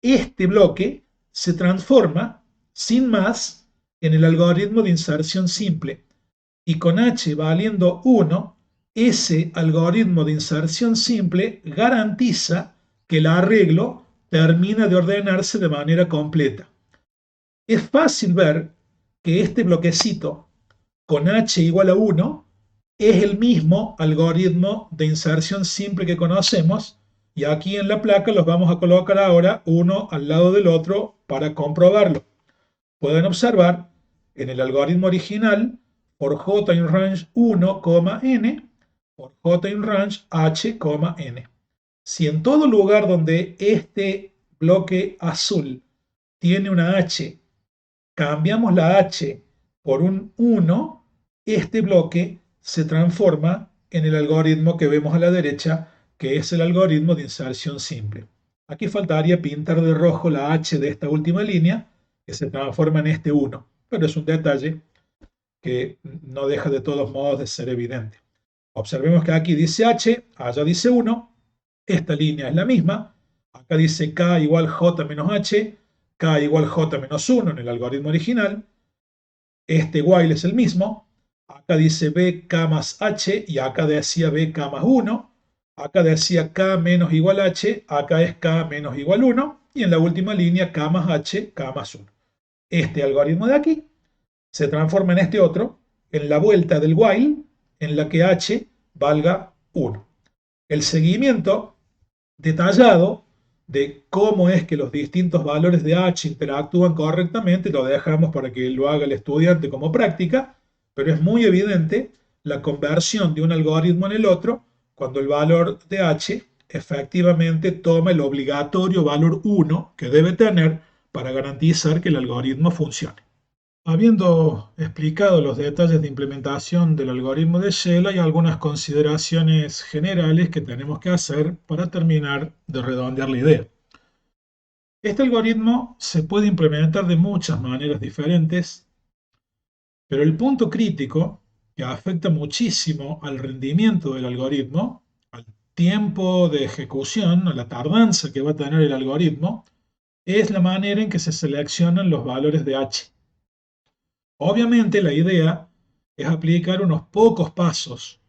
este bloque se transforma sin más en el algoritmo de inserción simple. Y con h valiendo 1, ese algoritmo de inserción simple garantiza que el arreglo termina de ordenarse de manera completa. Es fácil ver que este bloquecito con h igual a 1 es el mismo algoritmo de inserción simple que conocemos, y aquí en la placa los vamos a colocar ahora uno al lado del otro para comprobarlo. Pueden observar en el algoritmo original por j in range 1, n, por j in range h, n. Si en todo lugar donde este bloque azul tiene una h, cambiamos la h por un 1, este bloque se transforma en el algoritmo que vemos a la derecha, que es el algoritmo de inserción simple. Aquí faltaría pintar de rojo la h de esta última línea, que se transforma en este 1. Pero es un detalle que no deja de todos modos de ser evidente. Observemos que aquí dice h, allá dice 1, esta línea es la misma, acá dice k igual j menos h, k igual j menos 1 en el algoritmo original, este while es el mismo, acá dice bk más h y acá decía bk más 1, acá decía k menos igual h, acá es k menos igual 1 y en la última línea k más h, k más 1. Este algoritmo de aquí se transforma en este otro, en la vuelta del while, en la que h valga 1. El seguimiento detallado de cómo es que los distintos valores de h interactúan correctamente lo dejamos para que lo haga el estudiante como práctica, pero es muy evidente la conversión de un algoritmo en el otro cuando el valor de h efectivamente toma el obligatorio valor 1 que debe tener para garantizar que el algoritmo funcione. Habiendo explicado los detalles de implementación del algoritmo de Shell, hay algunas consideraciones generales que tenemos que hacer para terminar de redondear la idea. Este algoritmo se puede implementar de muchas maneras diferentes, pero el punto crítico que afecta muchísimo al rendimiento del algoritmo, al tiempo de ejecución, a la tardanza que va a tener el algoritmo, es la manera en que se seleccionan los valores de h. Obviamente la idea es aplicar unos pocos pasos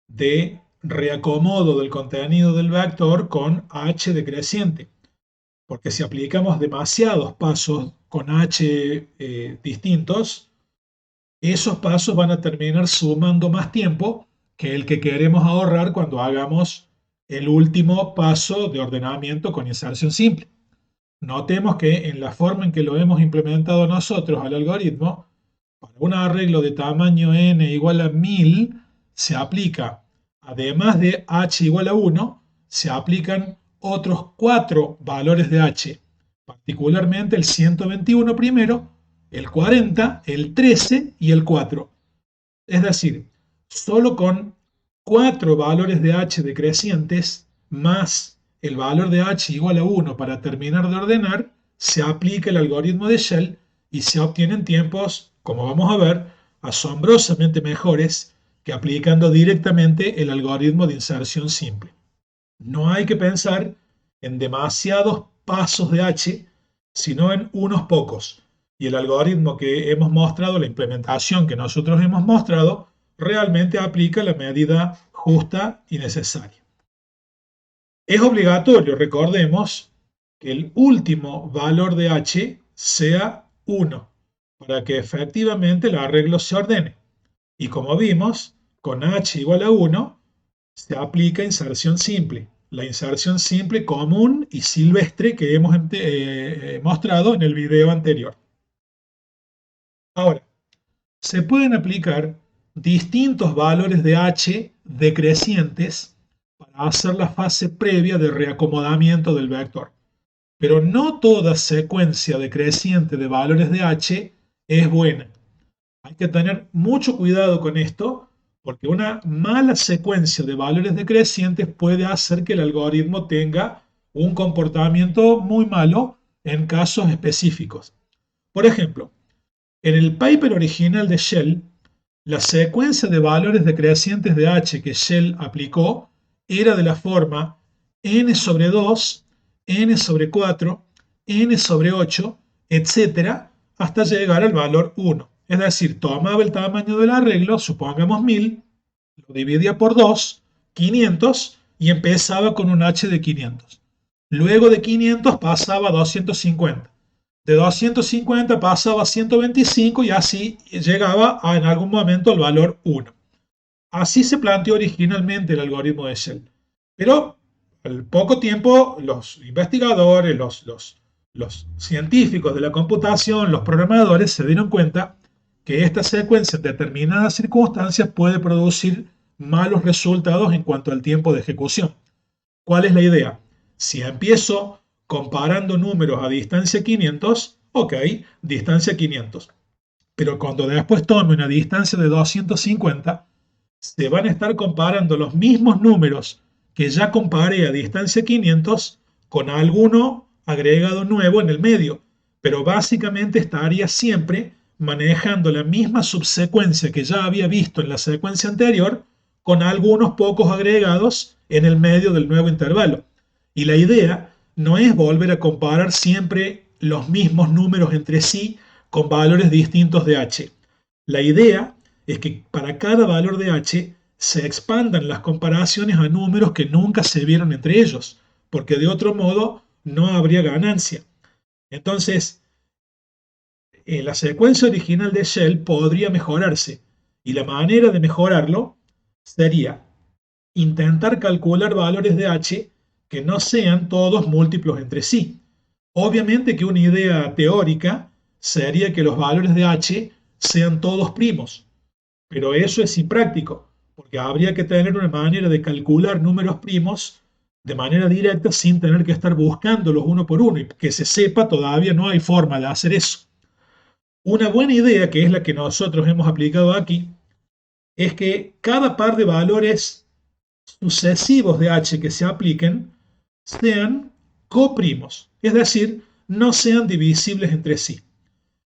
de reacomodo del contenido del vector con h decreciente, porque si aplicamos demasiados pasos con h distintos, esos pasos van a terminar sumando más tiempo que el que queremos ahorrar cuando hagamos el último paso de ordenamiento con inserción simple. Notemos que en la forma en que lo hemos implementado nosotros al algoritmo, para un arreglo de tamaño n igual a 1000, se aplica, además de h igual a 1, se aplican otros 4 valores de h, particularmente el 121 primero, el 40, el 13 y el 4. Es decir, solo con 4 valores de h decrecientes más el valor de h igual a 1 para terminar de ordenar, se aplica el algoritmo de Shell y se obtienen tiempos, como vamos a ver, asombrosamente mejores que aplicando directamente el algoritmo de inserción simple. No hay que pensar en demasiados pasos de h, sino en unos pocos. Y el algoritmo que hemos mostrado, la implementación que nosotros hemos mostrado, realmente aplica la medida justa y necesaria. Es obligatorio, recordemos, que el último valor de h sea 1, para que efectivamente el arreglo se ordene. Y como vimos, con h igual a 1, se aplica inserción simple. La inserción simple común y silvestre que hemos mostrado en el video anterior. Ahora, se pueden aplicar distintos valores de h decrecientes para hacer la fase previa de reacomodamiento del vector. Pero no toda secuencia decreciente de valores de h es buena. Hay que tener mucho cuidado con esto, porque una mala secuencia de valores decrecientes puede hacer que el algoritmo tenga un comportamiento muy malo en casos específicos. Por ejemplo, en el paper original de Shell, la secuencia de valores decrecientes de h que Shell aplicó era de la forma n sobre 2, n sobre 4, n sobre 8, etc., hasta llegar al valor 1. Es decir, tomaba el tamaño del arreglo, supongamos 1000, lo dividía por 2, 500, y empezaba con un h de 500. Luego de 500 pasaba a 250. De 250 pasaba a 125 y así llegaba en algún momento al valor 1. Así se planteó originalmente el algoritmo de Shell. Pero al poco tiempo los investigadores, los científicos de la computación, los programadores se dieron cuenta que esta secuencia en determinadas circunstancias puede producir malos resultados en cuanto al tiempo de ejecución. ¿Cuál es la idea? Si empiezo comparando números a distancia 500, ok, distancia 500. Pero cuando después tome una distancia de 250, se van a estar comparando los mismos números que ya comparé a distancia 500 con alguno agregado nuevo en el medio, pero básicamente estaría siempre manejando la misma subsecuencia que ya había visto en la secuencia anterior, con algunos pocos agregados en el medio del nuevo intervalo. Y la idea no es volver a comparar siempre los mismos números entre sí con valores distintos de h. La idea es que para cada valor de h se expandan las comparaciones a números que nunca se vieron entre ellos, porque de otro modo no habría ganancia. Entonces, la secuencia original de Shell podría mejorarse, y la manera de mejorarlo sería intentar calcular valores de h que no sean todos múltiplos entre sí. Obviamente que una idea teórica sería que los valores de h sean todos primos, pero eso es impráctico, porque habría que tener una manera de calcular números primos de manera directa sin tener que estar buscándolos uno por uno, y que se sepa todavía no hay forma de hacer eso. Una buena idea, que es la que nosotros hemos aplicado aquí, es que cada par de valores sucesivos de h que se apliquen sean coprimos, es decir, no sean divisibles entre sí.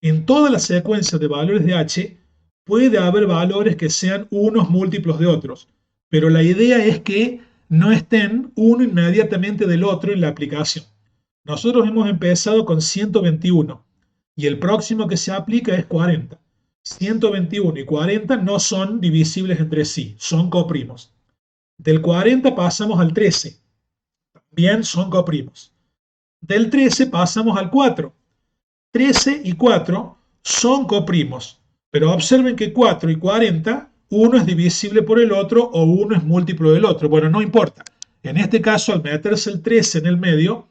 En toda la secuencia de valores de h puede haber valores que sean unos múltiplos de otros, pero la idea es que no estén uno inmediatamente del otro en la aplicación. Nosotros hemos empezado con 121 y el próximo que se aplica es 40. 121 y 40 no son divisibles entre sí, son coprimos. Del 40 pasamos al 13, también son coprimos. Del 13 pasamos al 4. 13 y 4 son coprimos, pero observen que 4 y 40, uno es divisible por el otro o uno es múltiplo del otro. Bueno, no importa. En este caso, al meterse el 13 en el medio,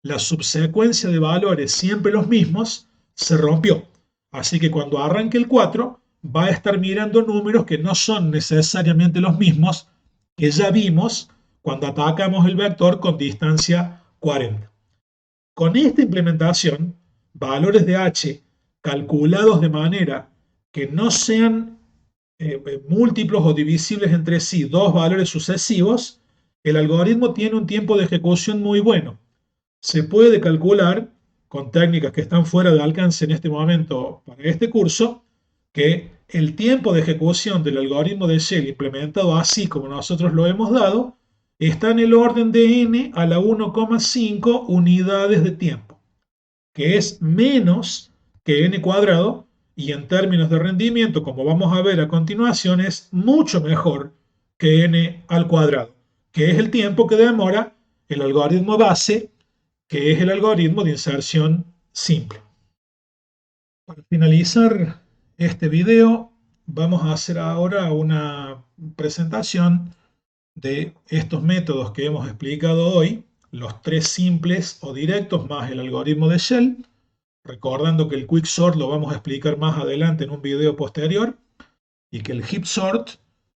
la subsecuencia de valores siempre los mismos se rompió. Así que cuando arranque el 4, va a estar mirando números que no son necesariamente los mismos que ya vimos cuando atacamos el vector con distancia 40. Con esta implementación, valores de h calculados de manera que no sean múltiplos o divisibles entre sí dos valores sucesivos, el algoritmo tiene un tiempo de ejecución muy bueno. Se puede calcular, con técnicas que están fuera de alcance en este momento para este curso, que el tiempo de ejecución del algoritmo de Shell implementado así como nosotros lo hemos dado, está en el orden de n a la 1,5 unidades de tiempo, que es menos que n cuadrado, y en términos de rendimiento, como vamos a ver a continuación, es mucho mejor que n al cuadrado, que es el tiempo que demora el algoritmo base, que es el algoritmo de inserción simple. Para finalizar este video, vamos a hacer ahora una presentación de estos métodos que hemos explicado hoy, los tres simples o directos más el algoritmo de Shell, recordando que el quicksort lo vamos a explicar más adelante en un video posterior, y que el heap sort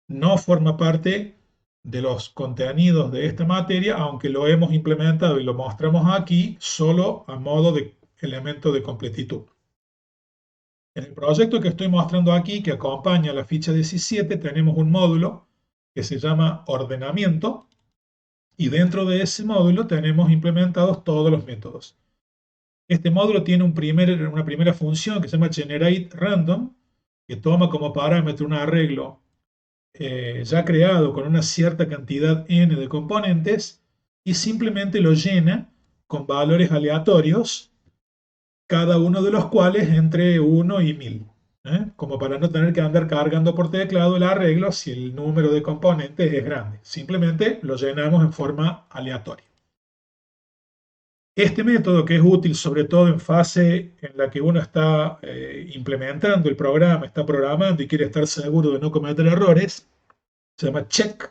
no forma parte de los contenidos de esta materia, aunque lo hemos implementado y lo mostramos aquí solo a modo de elemento de completitud. En el proyecto que estoy mostrando aquí, que acompaña la ficha 17, tenemos un módulo que se llama ordenamiento, y dentro de ese módulo tenemos implementados todos los métodos. Este módulo tiene una primera función que se llama generate_random, que toma como parámetro un arreglo ya creado con una cierta cantidad n de componentes y simplemente lo llena con valores aleatorios, cada uno de los cuales entre 1 y 1000. Como para no tener que andar cargando por teclado el arreglo si el número de componentes es grande. Simplemente lo llenamos en forma aleatoria. Este método, que es útil sobre todo en fase en la que uno está implementando el programa, está programando y quiere estar seguro de no cometer errores, se llama check,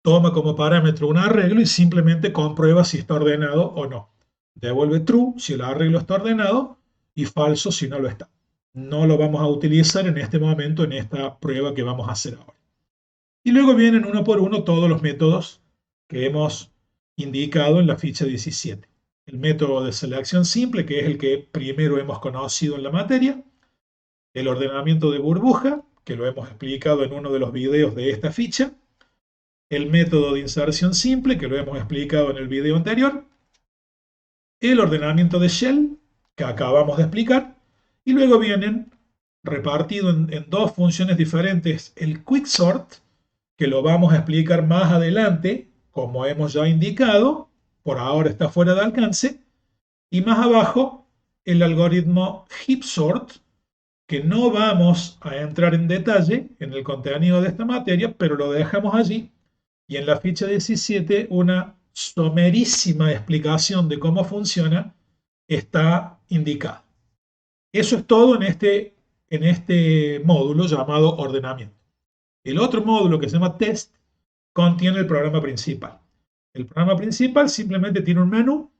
toma como parámetro un arreglo y simplemente comprueba si está ordenado o no. Devuelve true si el arreglo está ordenado y falso si no lo está. No lo vamos a utilizar en este momento en esta prueba que vamos a hacer ahora. Y luego vienen uno por uno todos los métodos que hemos indicado en la ficha 17. El método de selección simple, que es el que primero hemos conocido en la materia. El ordenamiento de burbuja, que lo hemos explicado en uno de los videos de esta ficha. El método de inserción simple, que lo hemos explicado en el video anterior. el ordenamiento de shell, que acabamos de explicar, y luego vienen repartido en dos funciones diferentes el quicksort, que lo vamos a explicar más adelante, como hemos ya indicado, por ahora está fuera de alcance, y más abajo el algoritmo heapsort, que no vamos a entrar en detalle en el contenido de esta materia, pero lo dejamos allí, y en la ficha 17 una somerísima explicación de cómo funciona está indicada. Eso es todo en este módulo llamado ordenamiento. El otro módulo, que se llama test, contiene el programa principal. El programa principal simplemente tiene un menú,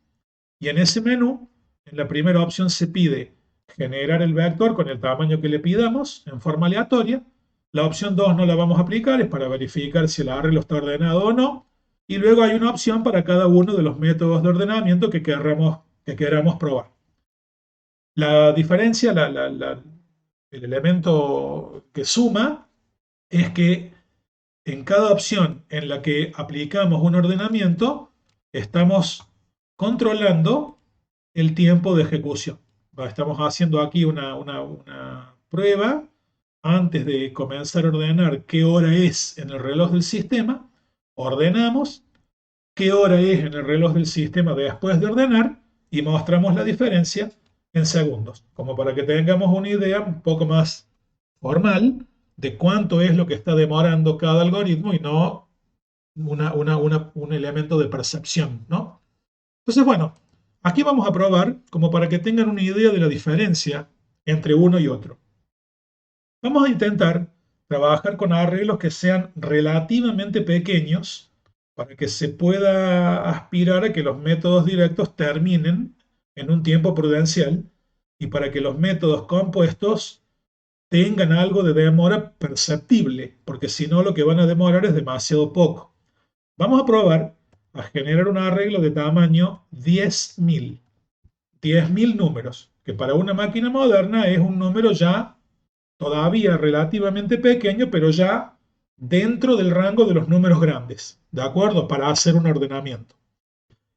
y en ese menú, en la primera opción se pide generar el vector con el tamaño que le pidamos en forma aleatoria. La opción 2 no la vamos a aplicar, es para verificar si el arreglo está ordenado o no. Y luego hay una opción para cada uno de los métodos de ordenamiento que queramos probar. La diferencia, el elemento que suma, es que en cada opción en la que aplicamos un ordenamiento, estamos controlando el tiempo de ejecución. Estamos haciendo aquí una prueba antes de comenzar a ordenar qué hora es en el reloj del sistema. Ordenamos qué hora es en el reloj del sistema después de ordenar y mostramos la diferencia en segundos, como para que tengamos una idea un poco más formal de cuánto es lo que está demorando cada algoritmo y no un elemento de percepción, ¿no? Entonces, bueno, aquí vamos a probar como para que tengan una idea de la diferencia entre uno y otro. Vamos a intentar trabajar con arreglos que sean relativamente pequeños para que se pueda aspirar a que los métodos directos terminen en un tiempo prudencial y para que los métodos compuestos tengan algo de demora perceptible, porque si no lo que van a demorar es demasiado poco. Vamos a probar a generar un arreglo de tamaño 10.000. 10.000 números, que para una máquina moderna es un número ya todavía relativamente pequeño, pero ya dentro del rango de los números grandes, ¿de acuerdo? Para hacer un ordenamiento.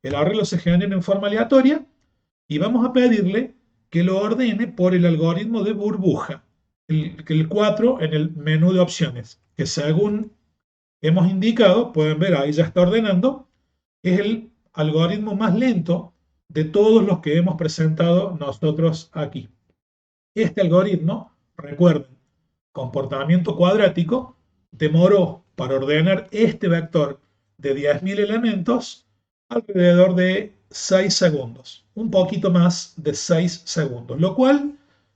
El arreglo se genera en forma aleatoria y vamos a pedirle que lo ordene por el algoritmo de burbuja, el 4 en el menú de opciones, que según hemos indicado, pueden ver ahí ya está ordenando, es el algoritmo más lento de todos los que hemos presentado nosotros aquí. Este algoritmo, recuerden, comportamiento cuadrático, demoró para ordenar este vector de 10.000 elementos alrededor de 6 segundos, un poquito más de 6 segundos, lo cual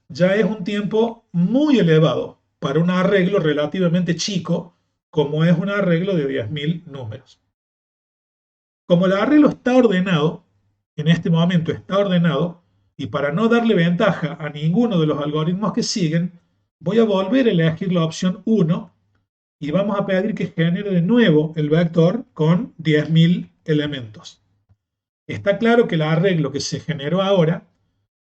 ya es un tiempo muy elevado para un arreglo relativamente chico como es un arreglo de 10.000 números. Como el arreglo está ordenado, en este momento está ordenado, y para no darle ventaja a ninguno de los algoritmos que siguen, voy a volver a elegir la opción 1 y vamos a pedir que genere de nuevo el vector con 10.000 elementos. Está claro que el arreglo que se generó ahora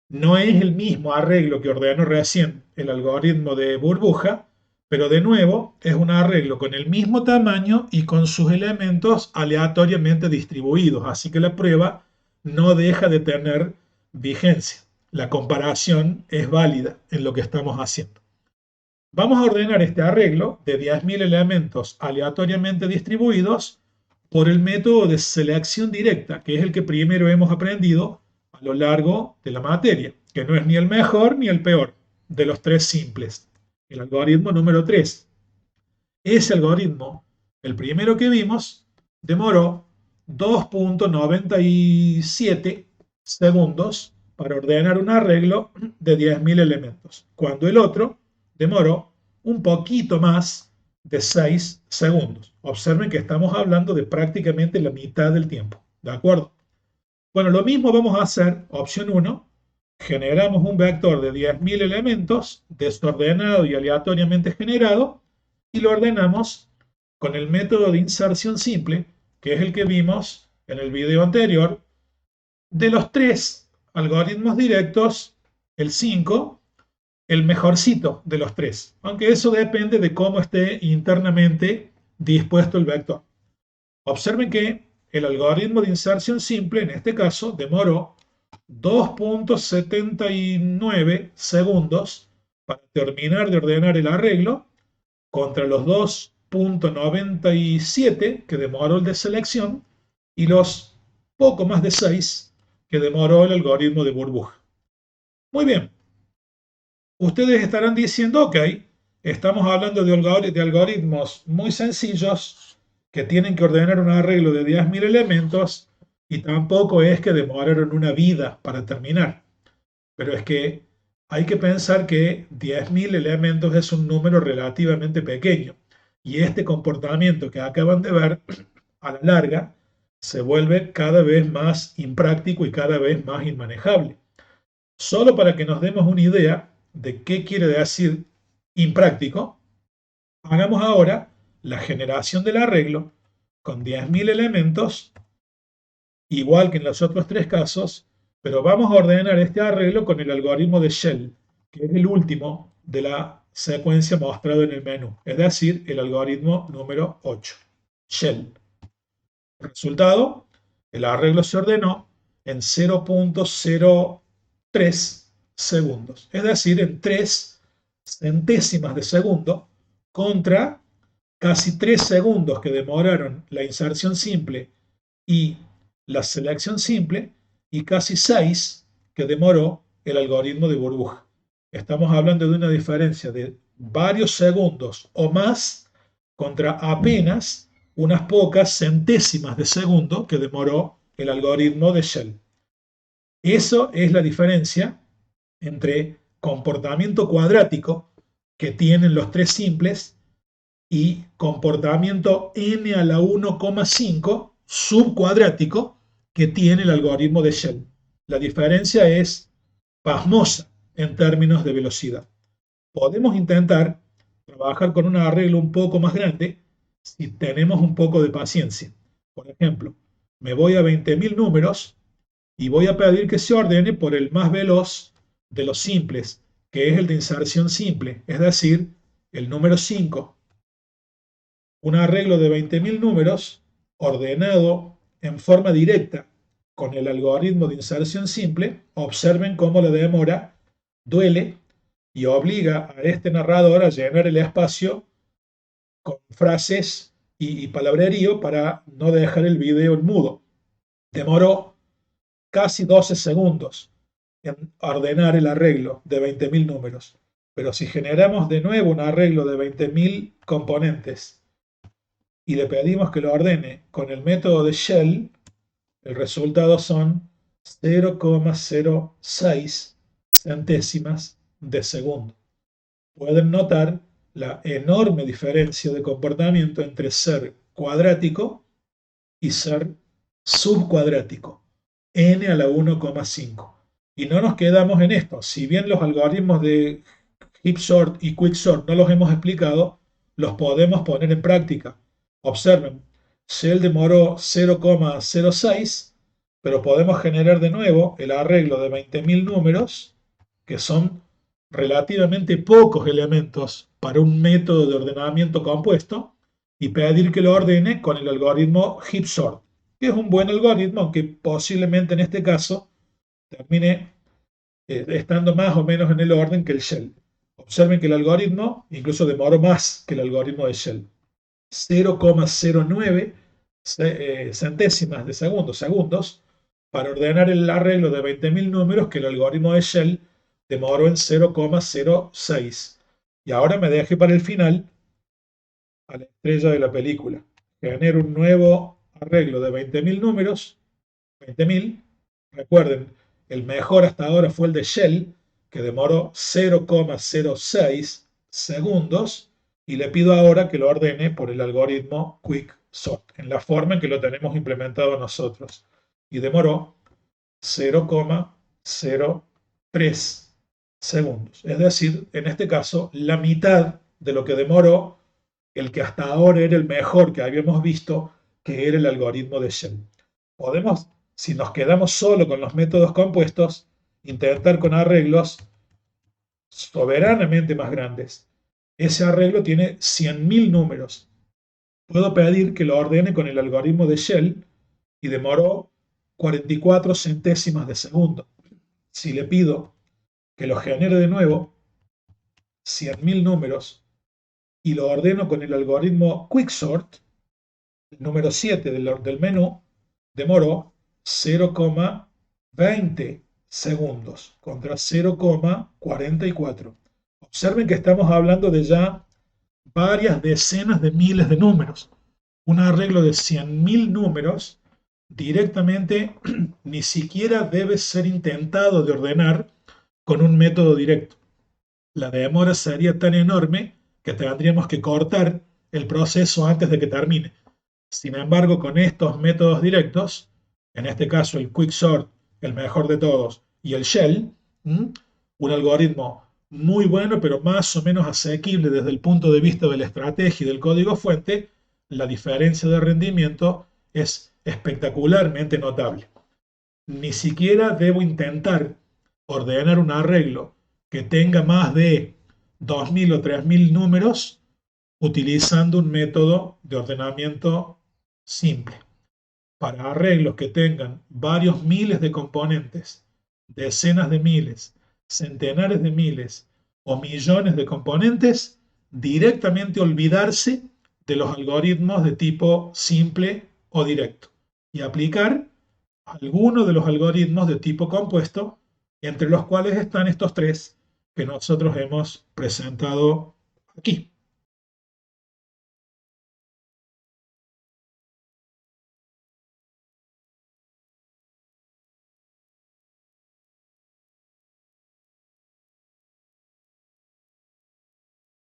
no es el mismo arreglo que ordenó recién el algoritmo de burbuja, pero de nuevo es un arreglo con el mismo tamaño y con sus elementos aleatoriamente distribuidos, así que la prueba no deja de tener vigencia. La comparación es válida en lo que estamos haciendo. Vamos a ordenar este arreglo de 10.000 elementos aleatoriamente distribuidos por el método de selección directa, que es el que primero hemos aprendido a lo largo de la materia, que no es ni el mejor ni el peor de los tres simples. El algoritmo número 3. Ese algoritmo, el primero que vimos, demoró 2.97 segundos para ordenar un arreglo de 10.000 elementos, cuando el otro demoró un poquito más de 6 segundos. Observen que estamos hablando de prácticamente la mitad del tiempo, ¿de acuerdo? Bueno, lo mismo vamos a hacer, opción 1, generamos un vector de 10.000 elementos desordenado y aleatoriamente generado y lo ordenamos con el método de inserción simple, que es el que vimos en el video anterior. De los tres algoritmos directos, el 5, el mejorcito de los tres, aunque eso depende de cómo esté internamente dispuesto el vector. Observen que el algoritmo de inserción simple, en este caso, demoró 2.79 segundos para terminar de ordenar el arreglo contra los 2.97 que demoró el de selección y los poco más de 6 que demoró el algoritmo de burbuja. Muy bien, ustedes estarán diciendo, ok, estamos hablando de algoritmos muy sencillos que tienen que ordenar un arreglo de 10.000 elementos y tampoco es que demoraron una vida para terminar. Pero es que hay que pensar que 10.000 elementos es un número relativamente pequeño y este comportamiento que acaban de ver a la larga se vuelve cada vez más impráctico y cada vez más inmanejable. Solo para que nos demos una idea de qué quiere decir impráctico, hagamos ahora la generación del arreglo con 10.000 elementos, igual que en los otros tres casos, pero vamos a ordenar este arreglo con el algoritmo de Shell, que es el último de la secuencia mostrado en el menú, es decir, el algoritmo número 8, Shell. Resultado, el arreglo se ordenó en 0.03 segundos, es decir, en 3 centésimas de segundo contra casi 3 segundos que demoraron la inserción simple y la selección simple y casi 6 que demoró el algoritmo de burbuja. Estamos hablando de una diferencia de varios segundos o más contra apenas unas pocas centésimas de segundo que demoró el algoritmo de Shell. Eso es la diferencia entre comportamiento cuadrático que tienen los tres simples y comportamiento n a la 1,5 subcuadrático que tiene el algoritmo de Shell. La diferencia es pasmosa en términos de velocidad. Podemos intentar trabajar con un arreglo un poco más grande si tenemos un poco de paciencia. Por ejemplo, me voy a 20.000 números y voy a pedir que se ordene por el más veloz de los simples, que es el de inserción simple, es decir, el número 5. Un arreglo de 20.000 números ordenado en forma directa con el algoritmo de inserción simple, observen cómo la demora duele y obliga a este narrador a llenar el espacio con frases y palabrerío para no dejar el video en mudo. Demoró casi 12 segundos en ordenar el arreglo de 20.000 números. Pero si generamos de nuevo un arreglo de 20.000 componentes y le pedimos que lo ordene con el método de Shell, el resultado son 0,06 centésimas de segundo. Pueden notar la enorme diferencia de comportamiento entre ser cuadrático y ser subcuadrático, n a la 1,5. Y no nos quedamos en esto. Si bien los algoritmos de Heap Sort y Quick Sort no los hemos explicado, los podemos poner en práctica. Observen, Shell demoró 0,06, pero podemos generar de nuevo el arreglo de 20.000 números, que son relativamente pocos elementos para un método de ordenamiento compuesto, y pedir que lo ordene con el algoritmo Heap Sort, que es un buen algoritmo, aunque posiblemente en este caso termine estando más o menos en el orden que el Shell. Observen que el algoritmo incluso demoró más que el algoritmo de Shell. 0,09 centésimas de segundos, para ordenar el arreglo de 20.000 números que el algoritmo de Shell demoró en 0,06. Y ahora me dejé para el final a la estrella de la película. Genero un nuevo arreglo de 20.000 números. 20.000. Recuerden, el mejor hasta ahora fue el de Shell, que demoró 0,06 segundos, y le pido ahora que lo ordene por el algoritmo Quick Sort, en la forma en que lo tenemos implementado nosotros. Y demoró 0,03 segundos. Es decir, en este caso, la mitad de lo que demoró el que hasta ahora era el mejor que habíamos visto, que era el algoritmo de Shell. Podemos, si nos quedamos solo con los métodos compuestos, intentar con arreglos soberanamente más grandes. Ese arreglo tiene 100.000 números. Puedo pedir que lo ordene con el algoritmo de Shell y demoró 44 centésimas de segundo. Si le pido que lo genere de nuevo, 100.000 números, y lo ordeno con el algoritmo Quicksort, el número 7 del menú, demoró 0,20 segundos contra 0,44. Observen que estamos hablando de ya varias decenas de miles de números. Un arreglo de 100.000 números directamente ni siquiera debe ser intentado de ordenar con un método directo. La demora sería tan enorme que tendríamos que cortar el proceso antes de que termine. Sin embargo, con estos métodos directos, en este caso el Quicksort, el mejor de todos, y el Shell, un algoritmo muy bueno, pero más o menos asequible desde el punto de vista de la estrategia y del código fuente, la diferencia de rendimiento es espectacularmente notable. Ni siquiera debo intentar ordenar un arreglo que tenga más de 2.000 o 3.000 números utilizando un método de ordenamiento simple. Para arreglos que tengan varios miles de componentes, decenas de miles, centenares de miles o millones de componentes, directamente olvidarse de los algoritmos de tipo simple o directo y aplicar algunos de los algoritmos de tipo compuesto, entre los cuales están estos tres que nosotros hemos presentado aquí.